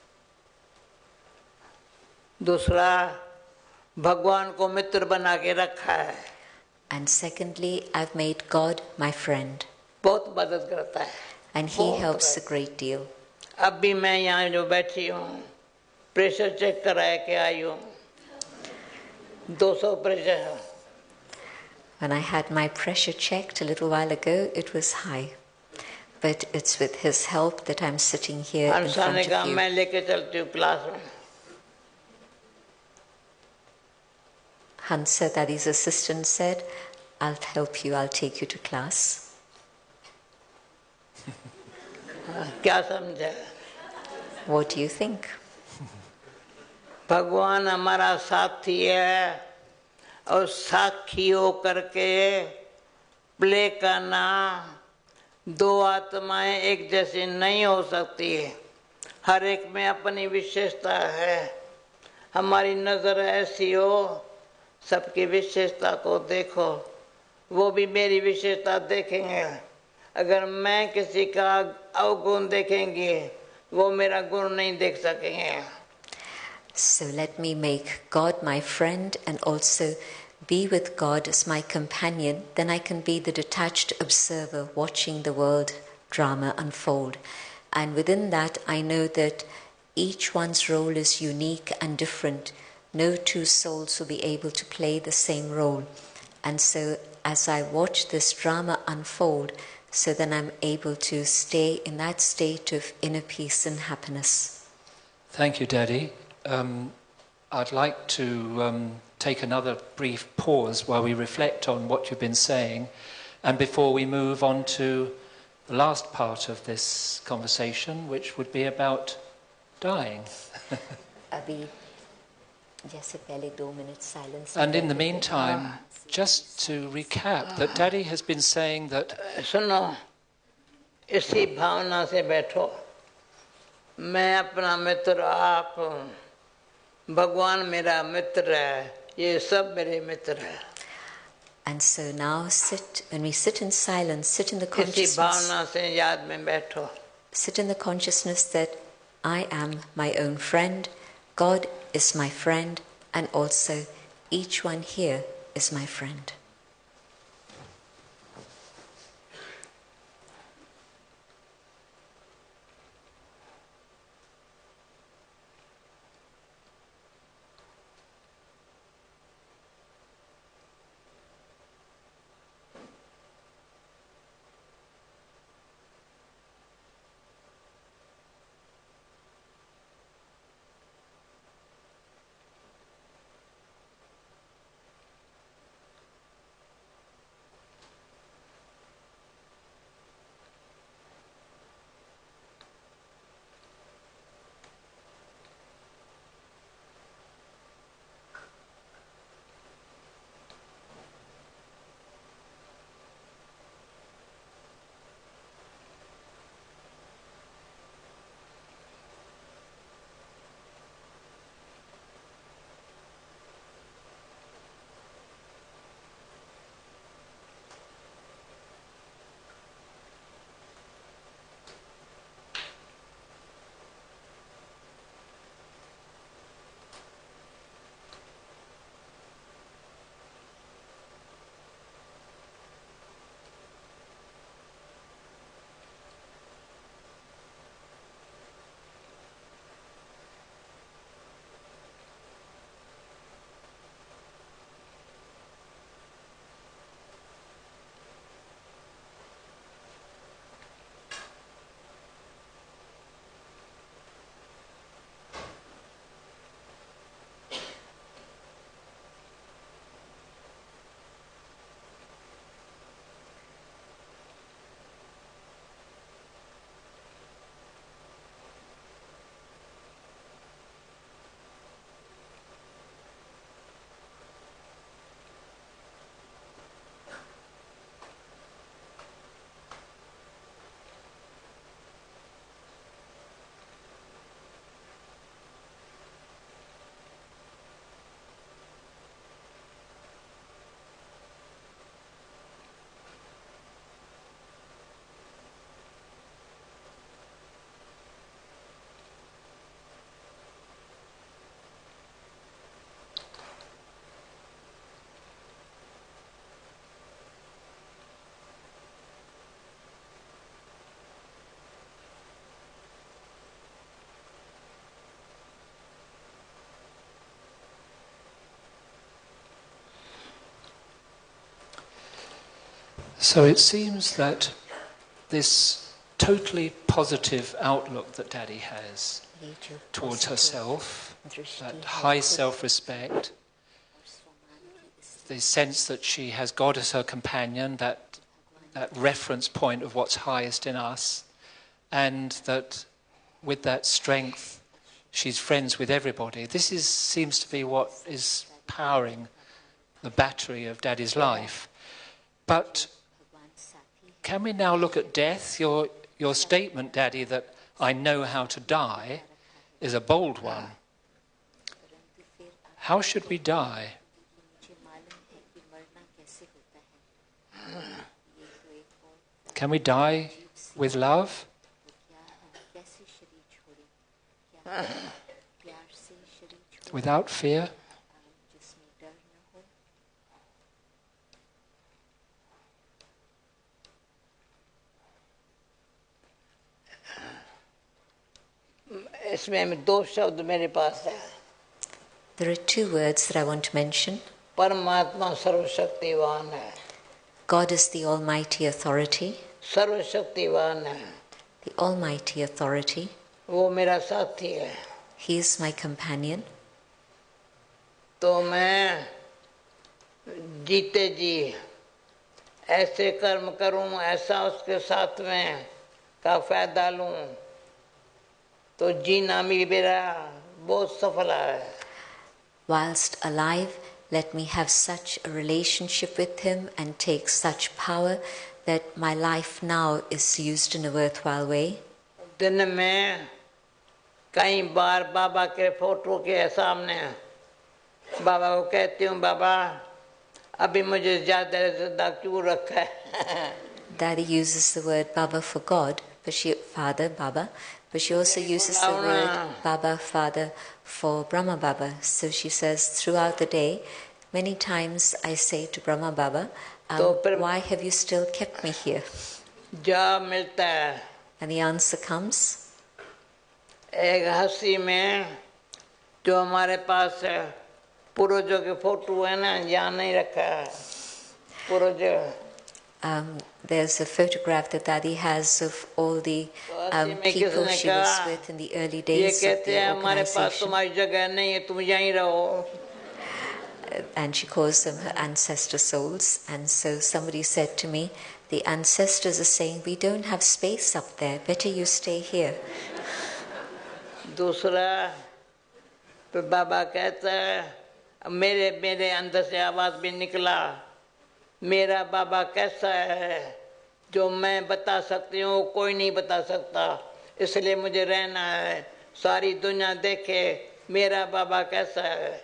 दूसरा, भगवान को मित्र बना के रखा है. And secondly, I've made God my friend. बहुत मदद करता है. And He helps a great deal. अब भी मैं यहाँ जो बैठी हूँ, प्रेशर चेक कराया के आई हूँ. 200 प्रेशर है. When I had my pressure checked a little while ago, it was high. but it's with his help that I'm sitting here in Hansa front ने of कहा you. मैं लेके चलती हूँ क्लास में. Hansa, Dadi's assistant, said, I'll help you, I'll take you to class. क्या समझा? What do you think? भगवान हमारा साथी है और साखी हो करके प्ले करना. दो आत्माएं एक जैसी नहीं हो सकती. हर एक में अपनी विशेषता है. हमारी नजर ऐसी हो, सबकी विशेषता को देखो. वो भी मेरी विशेषता देखेंगे. अगर मैं किसी का अवगुण देखेंगे, वो मेरा गुण नहीं देख सकेंगे. So let me make God my friend and also be with God as my companion. Then I can be the detached observer watching the world drama unfold. And within that, I know that each one's role is unique and different. No two souls will be able to play the same role. And so as I watch this drama unfold, so then I'm able to stay in that state of inner peace and happiness. Thank you, Daddy. I'd like to take another brief pause while we reflect on what you've been saying, and before we move on to the last part of this conversation, which would be about dying. Abhi, jaise pehle 2 minutes silence. And in the meantime, just to recap, that Daddy has been saying that... सुनो, इसी भावना से बैठो. मैं अपना मित्र, आप हूँ. भगवान मेरा मित्र है. ये सब मेरे मित्र हैं. And so now when we sit in silence, sit in the इसी भावना से याद में बैठो. Sit in the consciousness that I am my own friend, God is my friend, and also each one here is my friend. So it seems that this totally positive outlook that Daddy has towards herself, that high self-respect, the sense that she has God as her companion, that reference point of what's highest in us, and that with that strength she's friends with everybody. This seems to be what is powering the battery of Daddy's life. But can we now look at death? Your statement, Daddy, that I know how to die is a bold one. How should we die? Can we die with love? Without fear? इसमें दो शब्द मेरे पास है. There are two words that I want to mention. परमात्मा सर्वशक्तिवान है. God is the Almighty Authority. सर्वशक्तिवान है. The Almighty Authority. वो मेरा साथी है. He is my companion. तो मैं जीते जी ऐसे कर्म करूं, ऐसा उसके साथ में का फायदा लूं, तो जीना भी मेरा बहुत सफल है. Whilst alive, let me have such a relationship with Him and take such power that my life now is used in a worthwhile way. दिन में कई बार बाबा के फोटो के सामने बाबा को कहती हूँ, बाबा अभी मुझे ज्यादा क्यों रखा है. Daddy uses the word Baba for God, Father, Baba, but she also uses the word Baba, Father, for Brahma Baba. So she says throughout the day, many times I say to Brahma Baba, why have you still kept me here? जवाब मिलता है. And the answer comes. एक हंसी में जो हमारे पास पूर्वजों के फोटो है ना, यहाँ नहीं रखा है. पूर्वज. There's a photograph that Dadi has of all the people she was with in the early days of the organization. And she calls them her ancestor souls. And so somebody said to me, the ancestors are saying, we don't have space up there, better you stay here. दूसरा तो बाबा कहता है, मेरे अंदर से आवाज भी निकला, मेरा बाबा कैसा है जो मैं बता सकती हूँ, कोई नहीं बता सकता, इसलिए मुझे रहना है, सारी दुनिया देखे मेरा बाबा कैसा है.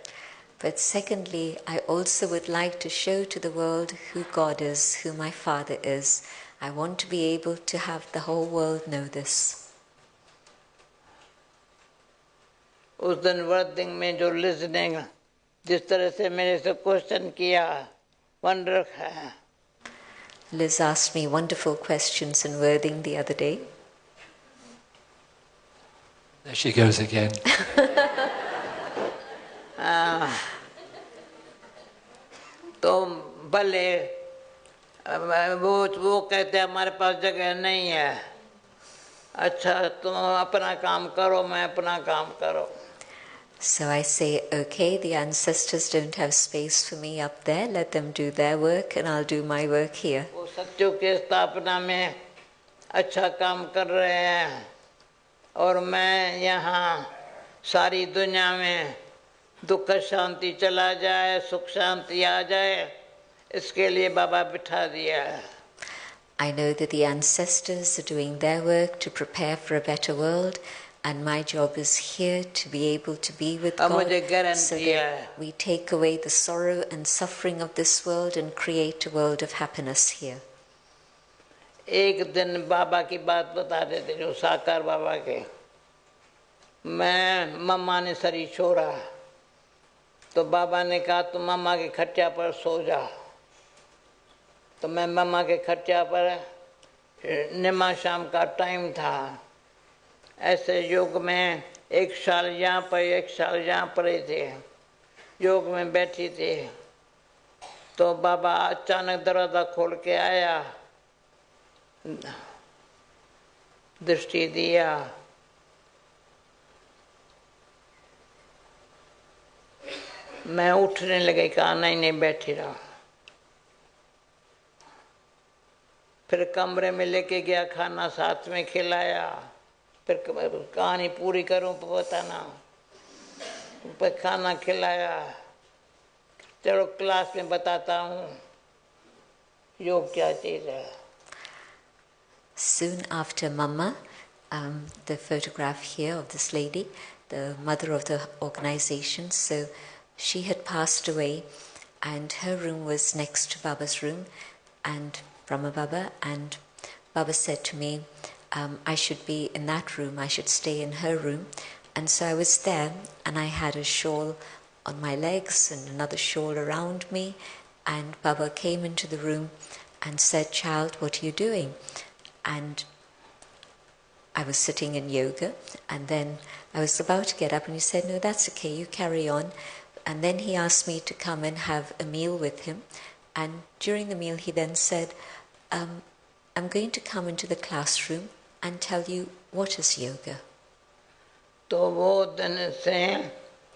But secondly, I also would like to show to the world who God is, who my Father is. I want to be able to have the whole world know this. उस दिन वर्दिंग में जो लिसनिंग जिस तरह से मेरे से question किया, वंडर है. Liz asked me wonderful questions in Worthing the other day. There she goes again. तो भले वो कहते हैं हमारे पास जगह नहीं है. अच्छा तुम अपना काम करो, मैं अपना काम करो. So I say, okay, the ancestors don't have space for me up there, let them do their work and I'll do my work here. वो सत्यों की स्थापना में अच्छा काम कर रहे हैं और मैं यहाँ सारी दुनिया में दुख शांति चला जाए, सुख शांति आ जाए, इसके लिए बाबा बिठा दिया है. I know that the ancestors are doing their work to prepare for a better world, and my job is here to be able to be with God so that we take away the sorrow and suffering of this world and create a world of happiness here. एक दिन बाबा की बात बता रहे थे, जो साकार बाबा के. मैं मम्मा ने शरीर छोड़ा तो बाबा ने कहा तुम मम्मा के खटिया पर सो जा. तो मैं मम्मा के खटिया पर, निमा शाम का टाइम था, ऐसे योग में एक साल यहाँ पर एक साल यहाँ पर थे, योग में बैठी थी. तो बाबा अचानक दरवाज़ा खोल के आया, दृष्टि दिया, मैं उठने लगे, कहा नहीं बैठी रहा। फिर कमरे में लेके गया, खाना साथ में खिलाया। फिर कहानी पूरी करूं पता ना, फिर खाना खिलाया। चलो क्लास में बताता हूँ योग क्या चीज है। Soon after Mama, the photograph here of this lady, the mother of the organization, so she had passed away and her room was next to Baba's room and Brahma Baba, and Baba said to me, I should be in that room, I should stay in her room. And so I was there and I had a shawl on my legs and another shawl around me, and Baba came into the room and said, "Child, what are you doing?" And I was sitting in yoga, and then I was about to get up and he said, "No, that's okay, you carry on." And then he asked me to come and have a meal with him, and during the meal he then said, I'm going to come into the classroom and tell you what is yoga. तो वो दिन से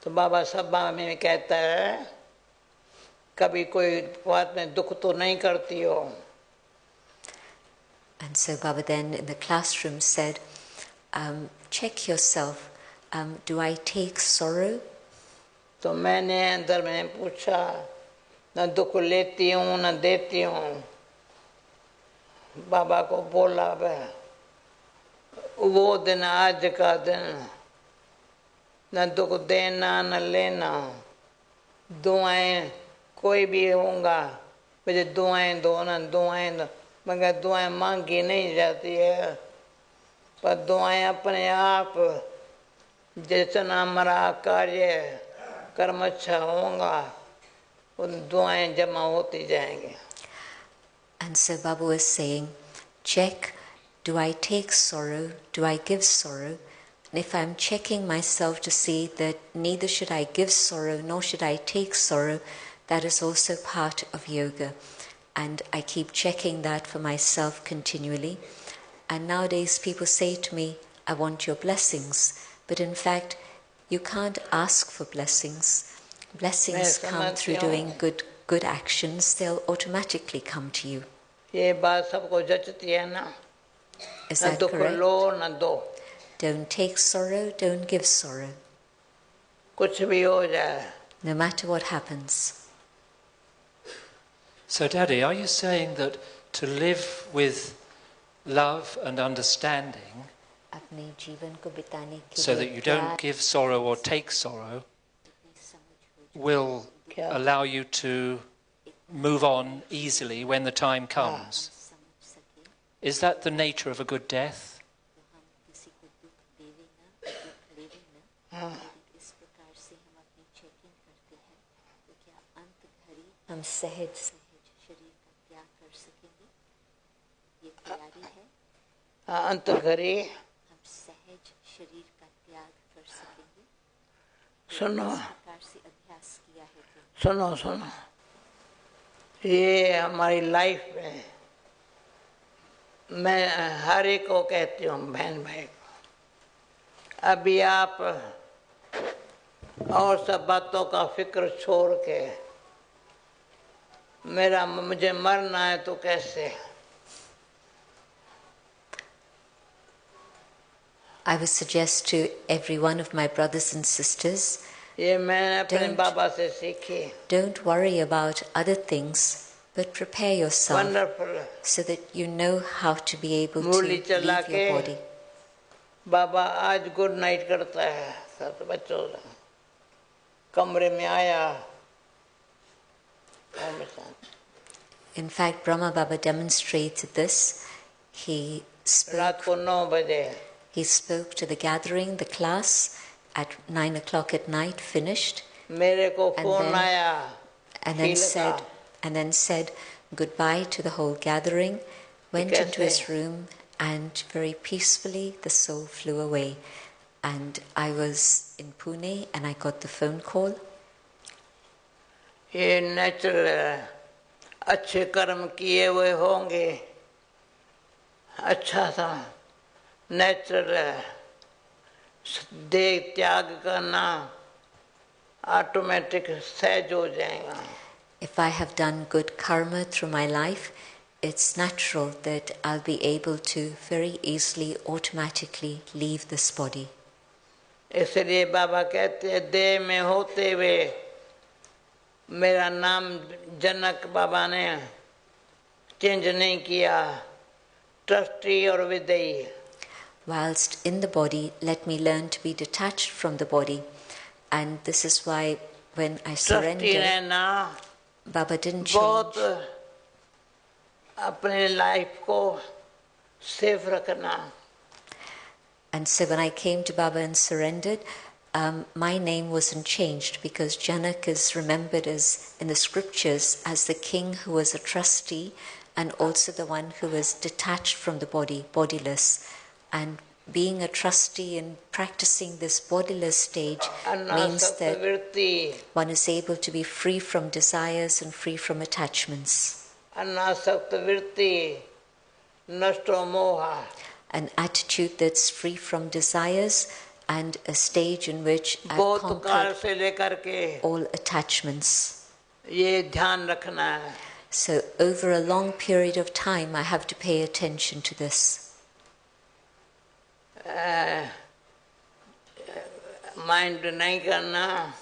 तो बाबा सभा में कहता है, कभी कोई बात में दुख तो नहीं करती हो। And so Baba then in the classroom said, check yourself, do I take sorrow? तो मैंने अंदर में पूछा, न दुख लेती हूँ न देती हूँ। बाबा को बोला, वो दिन आज का दिन, न दुख देना न लेना, दुआएं कोई भी होगा, मुझे दुआएं दो ना, दुआएं दो, मगर दुआएं मांगी नहीं जाती है, पर दुआएं अपने आप जितना हमारा कार्य कर्म अच्छा होगा, उन दुआएं जमा होती जाएंगी। And so Baba was saying, check, do I take sorrow, do I give sorrow? And if I'm checking myself to see that neither should I give sorrow nor should I take sorrow, that is also part of yoga. And I keep checking that for myself continually. And nowadays people say to me, I want your blessings. But in fact, you can't ask for blessings. Blessings come through doing good actions. They'll automatically come to you. ये बात सबको जचती है ना? Is न that दुख correct? लो न दो, Don't take sorrow, don't give sorrow. कुछ भी हो जाए। No matter what happens. So, Daddy, are you saying that to live with love and understanding, so that you don't give sorrow or take sorrow, will allow you to move on easily when the time comes? Is that the nature of a good death? अंत घड़ी सुनो सुनो सुनो, ये हमारी life में मैं हर एक को कहती हूँ, बहन भाई को, अभी आप और सब बातों का फिक्र छोड़ के मुझे मरना है तो कैसे? I would suggest to every one of my brothers and sisters, ये मैंने अपने बाबा से सीखी। don't worry about other things, but prepare yourself Wonderful. so that you know how to be able to Murali leave चला your के body. बाबा आज good night करता है सब बच्चों से, कमरे में आया। In fact, Brahma Baba demonstrated this. He रात को 9 बजे spoke to the gathering, the class, at 9 o'clock at night, finished, मेरे को And फोन then- आया, and then said goodbye to the whole gathering, went into his room, and very peacefully the soul flew away. And I was in Pune and I got the phone call. ये natural है, अच्छे कर्म किए हुए होंगे, अच्छा था, natural है, देह त्याग करना ऑटोमेटिक सहज हो जाएगा. If I have done good karma through my life, it's natural that I'll be able to very easily, automatically leave this body. इसलिए बाबा कहते हैं देह में होते हुए मेरा नाम जनक बाबा ने चेंज नहीं किया, ट्रस्टी और विदेही. Whilst in the body, let me learn to be detached from the body. And this is why when I surrender, Baba didn't change. अपने लाइफ को सेफ रखना. And so when I came to Baba and surrendered, my name wasn't changed because Janak is remembered as in the scriptures as the king who was a trustee and also the one who was detached from the body, bodiless. And being a trustee and practicing this bodiless stage means that one is able to be free from desires and free from attachments. An attitude that's free from desires and a stage in which I've conquered all attachments. So over a long period of time I have to pay attention to this. Mind नहीं करना.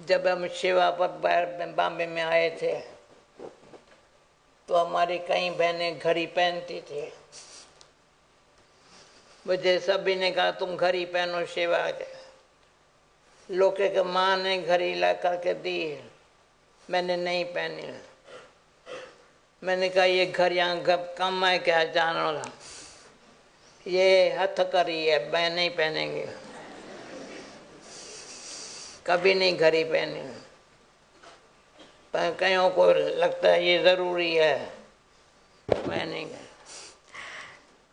जब हम सेवा पर बॉम्बे में आए थे तो हमारी कई बहनें घड़ी पहनती थी. मुझे सभी ने कहा तुम घड़ी पहनो सेवा के. लोके के माँ ने घड़ी ला करके दी, मैंने नहीं पहनी. मैंने कहा ये घड़ियाँ कम है क्या जानो ला, ये हथकड़ी है, मैं नहीं पहनेंगे, कभी नहीं घड़ी पहनी. पर कईयों को लगता है ये जरूरी है, पहनेंगे.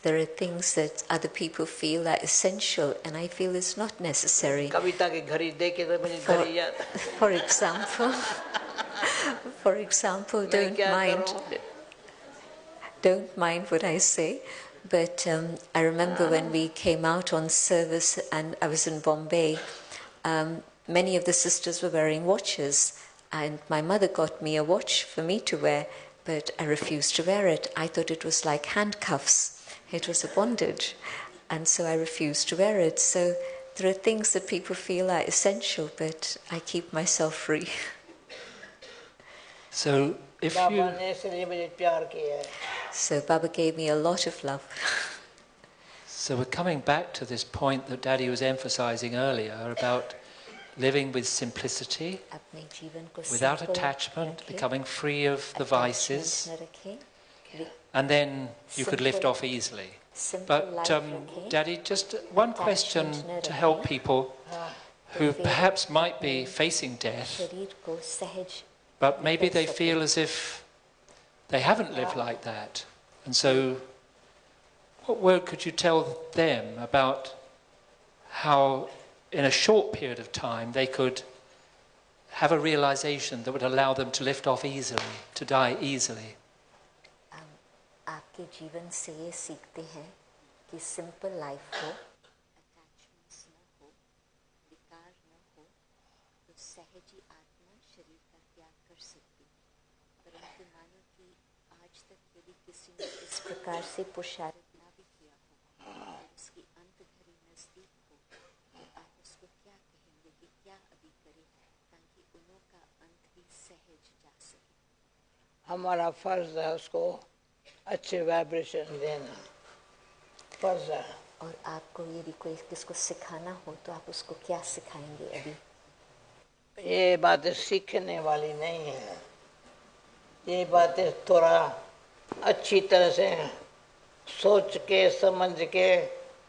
There are things that other people feel are essential and I feel it's not necessary. कविता की घड़ी देखे तो मुझे घड़ी याद. For example, don't mind what I say. But I remember when we came out on service and I was in Bombay, many of the sisters were wearing watches and my mother got me a watch for me to wear, but I refused to wear it. I thought it was like handcuffs. It was a bondage, and so I refused to wear it. So there are things that people feel are essential, but I keep myself free. So if So Baba gave me a lot of love. So we're coming back to this point that Daddy was emphasizing earlier about living with simplicity, without attachment, becoming free of the vices, and then you could lift off easily. But Daddy, just one question to help people who perhaps might be facing death, but maybe they feel as if they haven't lived like that. And so what word could you tell them about how in a short period of time they could have a realization that would allow them to lift off easily, to die easily? आपके जीवन से ये सीखते हैं कि simple life हो, attachments न हो, विकार न हो, तो सहज ही आत्मा शरीर का त्याग कर सकती है. परंतु मानो कि आज तक यदि किसी ने इस प्रकार से पुरुषार्थ ना भी किया हो और उसकी अंत घड़ी नजदीक हो, तो आप उसको क्या कहेंगे कि क्या अभी करे ताकि उन्हों का अंत भी सहज जा सके. हमारा फर्ज है उसको अच्छे वाइब्रेशन देना, फर्ज है. और आपको यदि कोई किसको सिखाना हो तो आप उसको क्या सिखाएंगे अभी? ये बातें सीखने वाली नहीं है, ये बातें थोड़ा अच्छी तरह से सोच के समझ के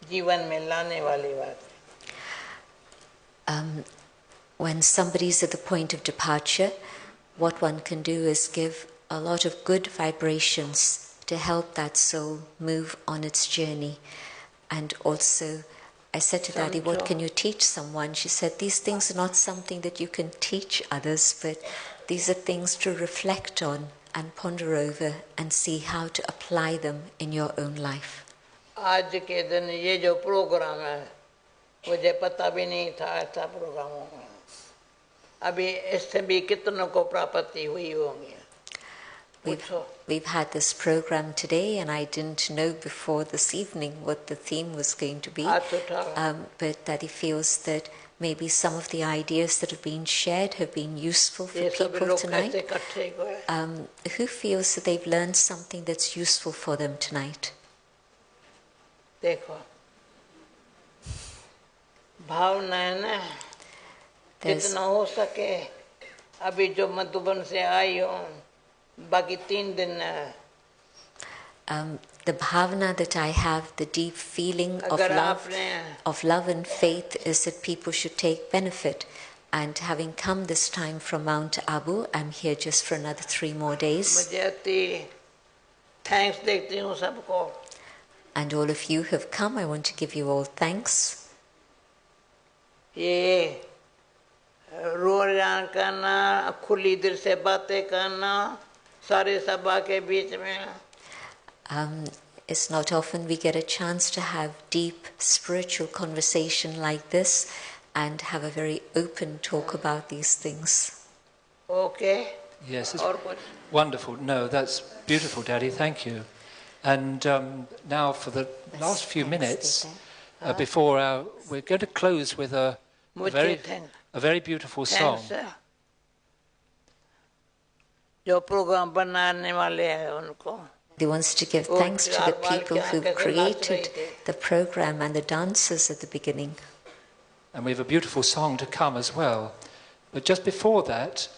जीवन में लाने वाली बात है. When somebody is at the point of departure, what one can do is give a lot of good vibrations to help that soul move on its journey. And also, I said to Dadi, what can you teach someone? She said, these things are not something that you can teach others, but these are things to reflect on and ponder over and see how to apply them in your own life. आज के दिन ये जो programme है मुझे पता भी नहीं था ऐसा प्रोग्राम होगा अभी इससे भी कितनों को प्राप्ति हुई होगी We've had this program today, and I didn't know before this evening what the theme was going to be. But Daddy feels that maybe some of the ideas that have been shared have been useful for people tonight. Who feels that they've learned something that's useful for them tonight? देखो भावना है ना जितना हो सके अभी जो मधुबन से आई हूँ बाकी 3 दिन the bhavana that I have, the deep feeling of love and faith, is that people should take benefit. And having come this time from Mount Abu, I'm here just for another 3 more days. And all of you who have come, I want to give you all thanks. It's not often we get a chance to have deep spiritual conversation like this and have a very open talk about these things. Okay. Yes, it's wonderful. No, that's beautiful, Daddy. Thank you. And now for the last few minutes, before we're going to close with a very beautiful song. He wants to give thanks to the people who created the program and the dancers at the beginning. And we have a beautiful song to come as well. But just before that,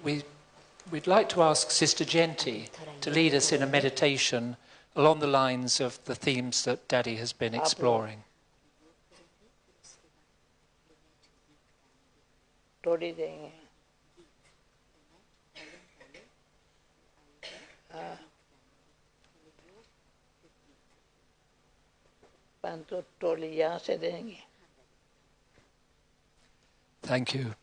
we'd like to ask Sister Janki to lead us in a meditation along the lines of the themes that Daddy has been exploring. Thank you.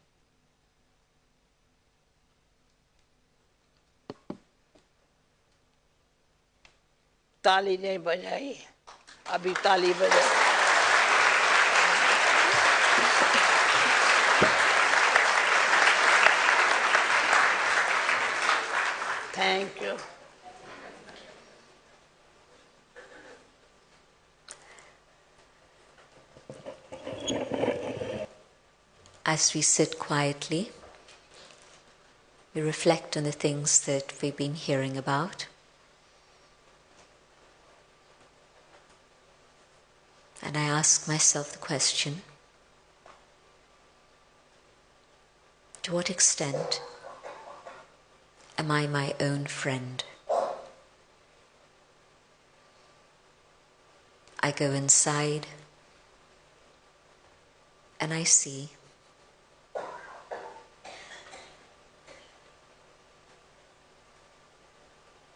ताली नहीं बजाई अभी ताली बजाई Thank you. As we sit quietly, we reflect on the things that we've been hearing about. And I ask myself the question, to what extent am I my own friend? I go inside and I see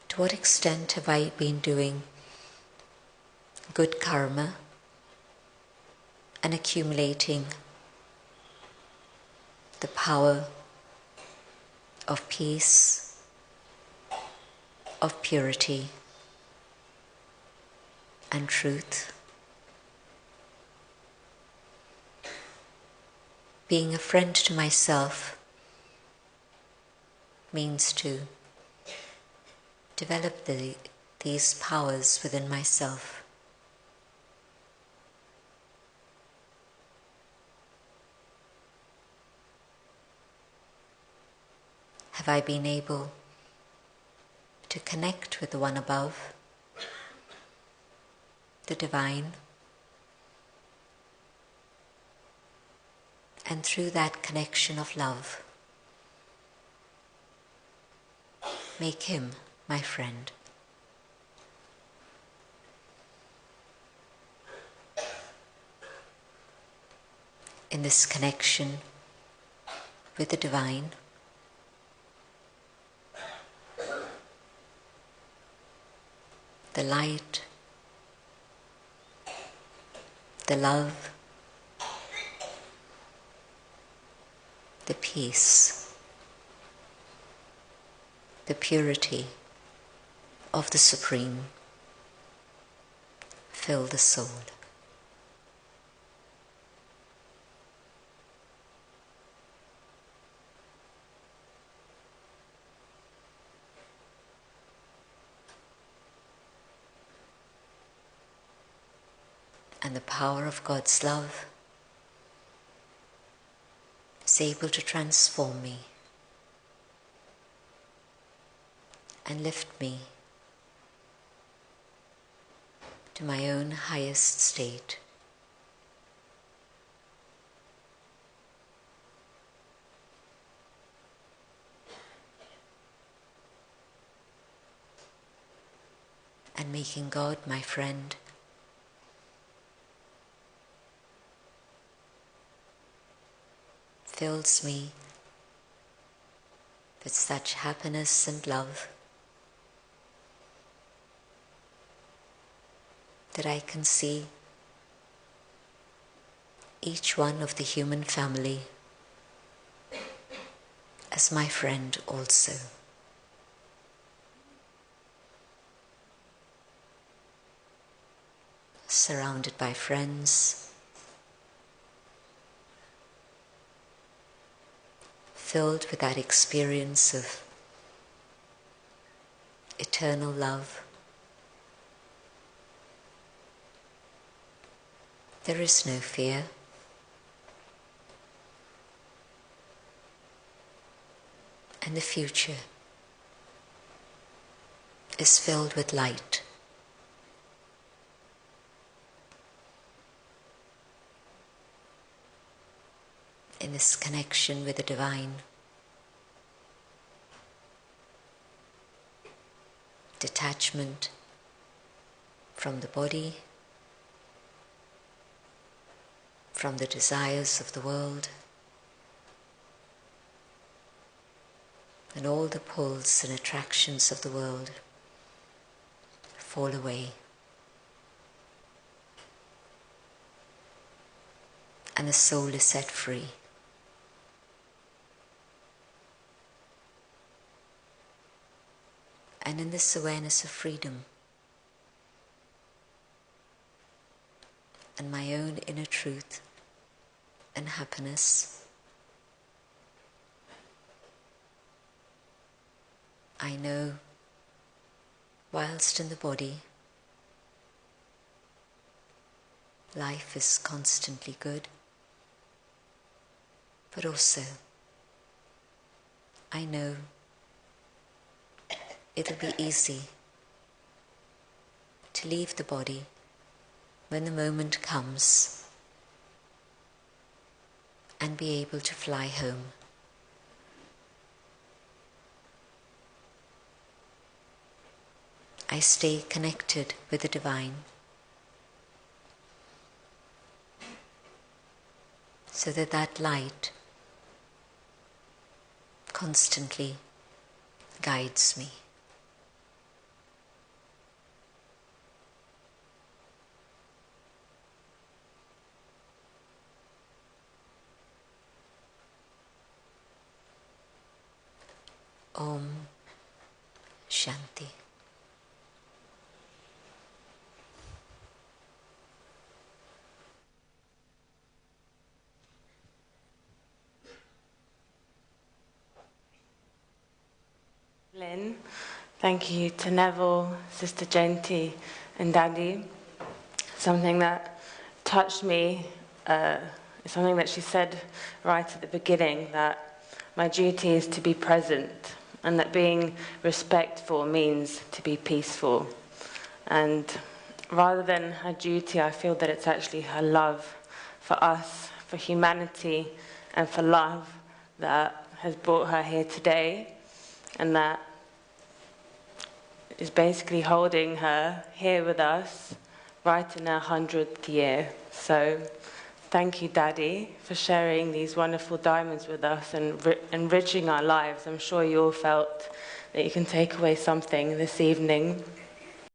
to what extent have I been doing good karma and accumulating the power of peace, of purity and truth. Being a friend to myself means to develop these powers within myself. Have I been able to connect with the One above, the Divine, and through that connection of love, make Him my friend? In this connection with the Divine, the light, the love, the peace, the purity of the Supreme fill the soul. And the power of God's love is able to transform me and lift me to my own highest state. And making God my friend, fills me with such happiness and love that I can see each one of the human family as my friend also. Surrounded by friends, filled with that experience of eternal love. There is no fear. And the future is filled with light. In this connection with the divine, detachment from the body, from the desires of the world, and all the pulls and attractions of the world fall away. And the soul is set free. And in this awareness of freedom and my own inner truth and happiness, I know, whilst in the body, life is constantly good, but also I know it'll be easy to leave the body when the moment comes and be able to fly home. I stay connected with the divine so that that light constantly guides me. Om Shanti. Lynn, thank you to Neville, Sister Janki and Dadi. Something that touched me is something that she said right at the beginning, that my duty is to be present and that being respectful means to be peaceful. And rather than her duty, I feel that it's actually her love for us, for humanity and for love that has brought her here today, and that is basically holding her here with us right in her 100th year. So thank you, Dadi, for sharing these wonderful diamonds with us and enriching our lives. I'm sure you all felt that you can take away something this evening.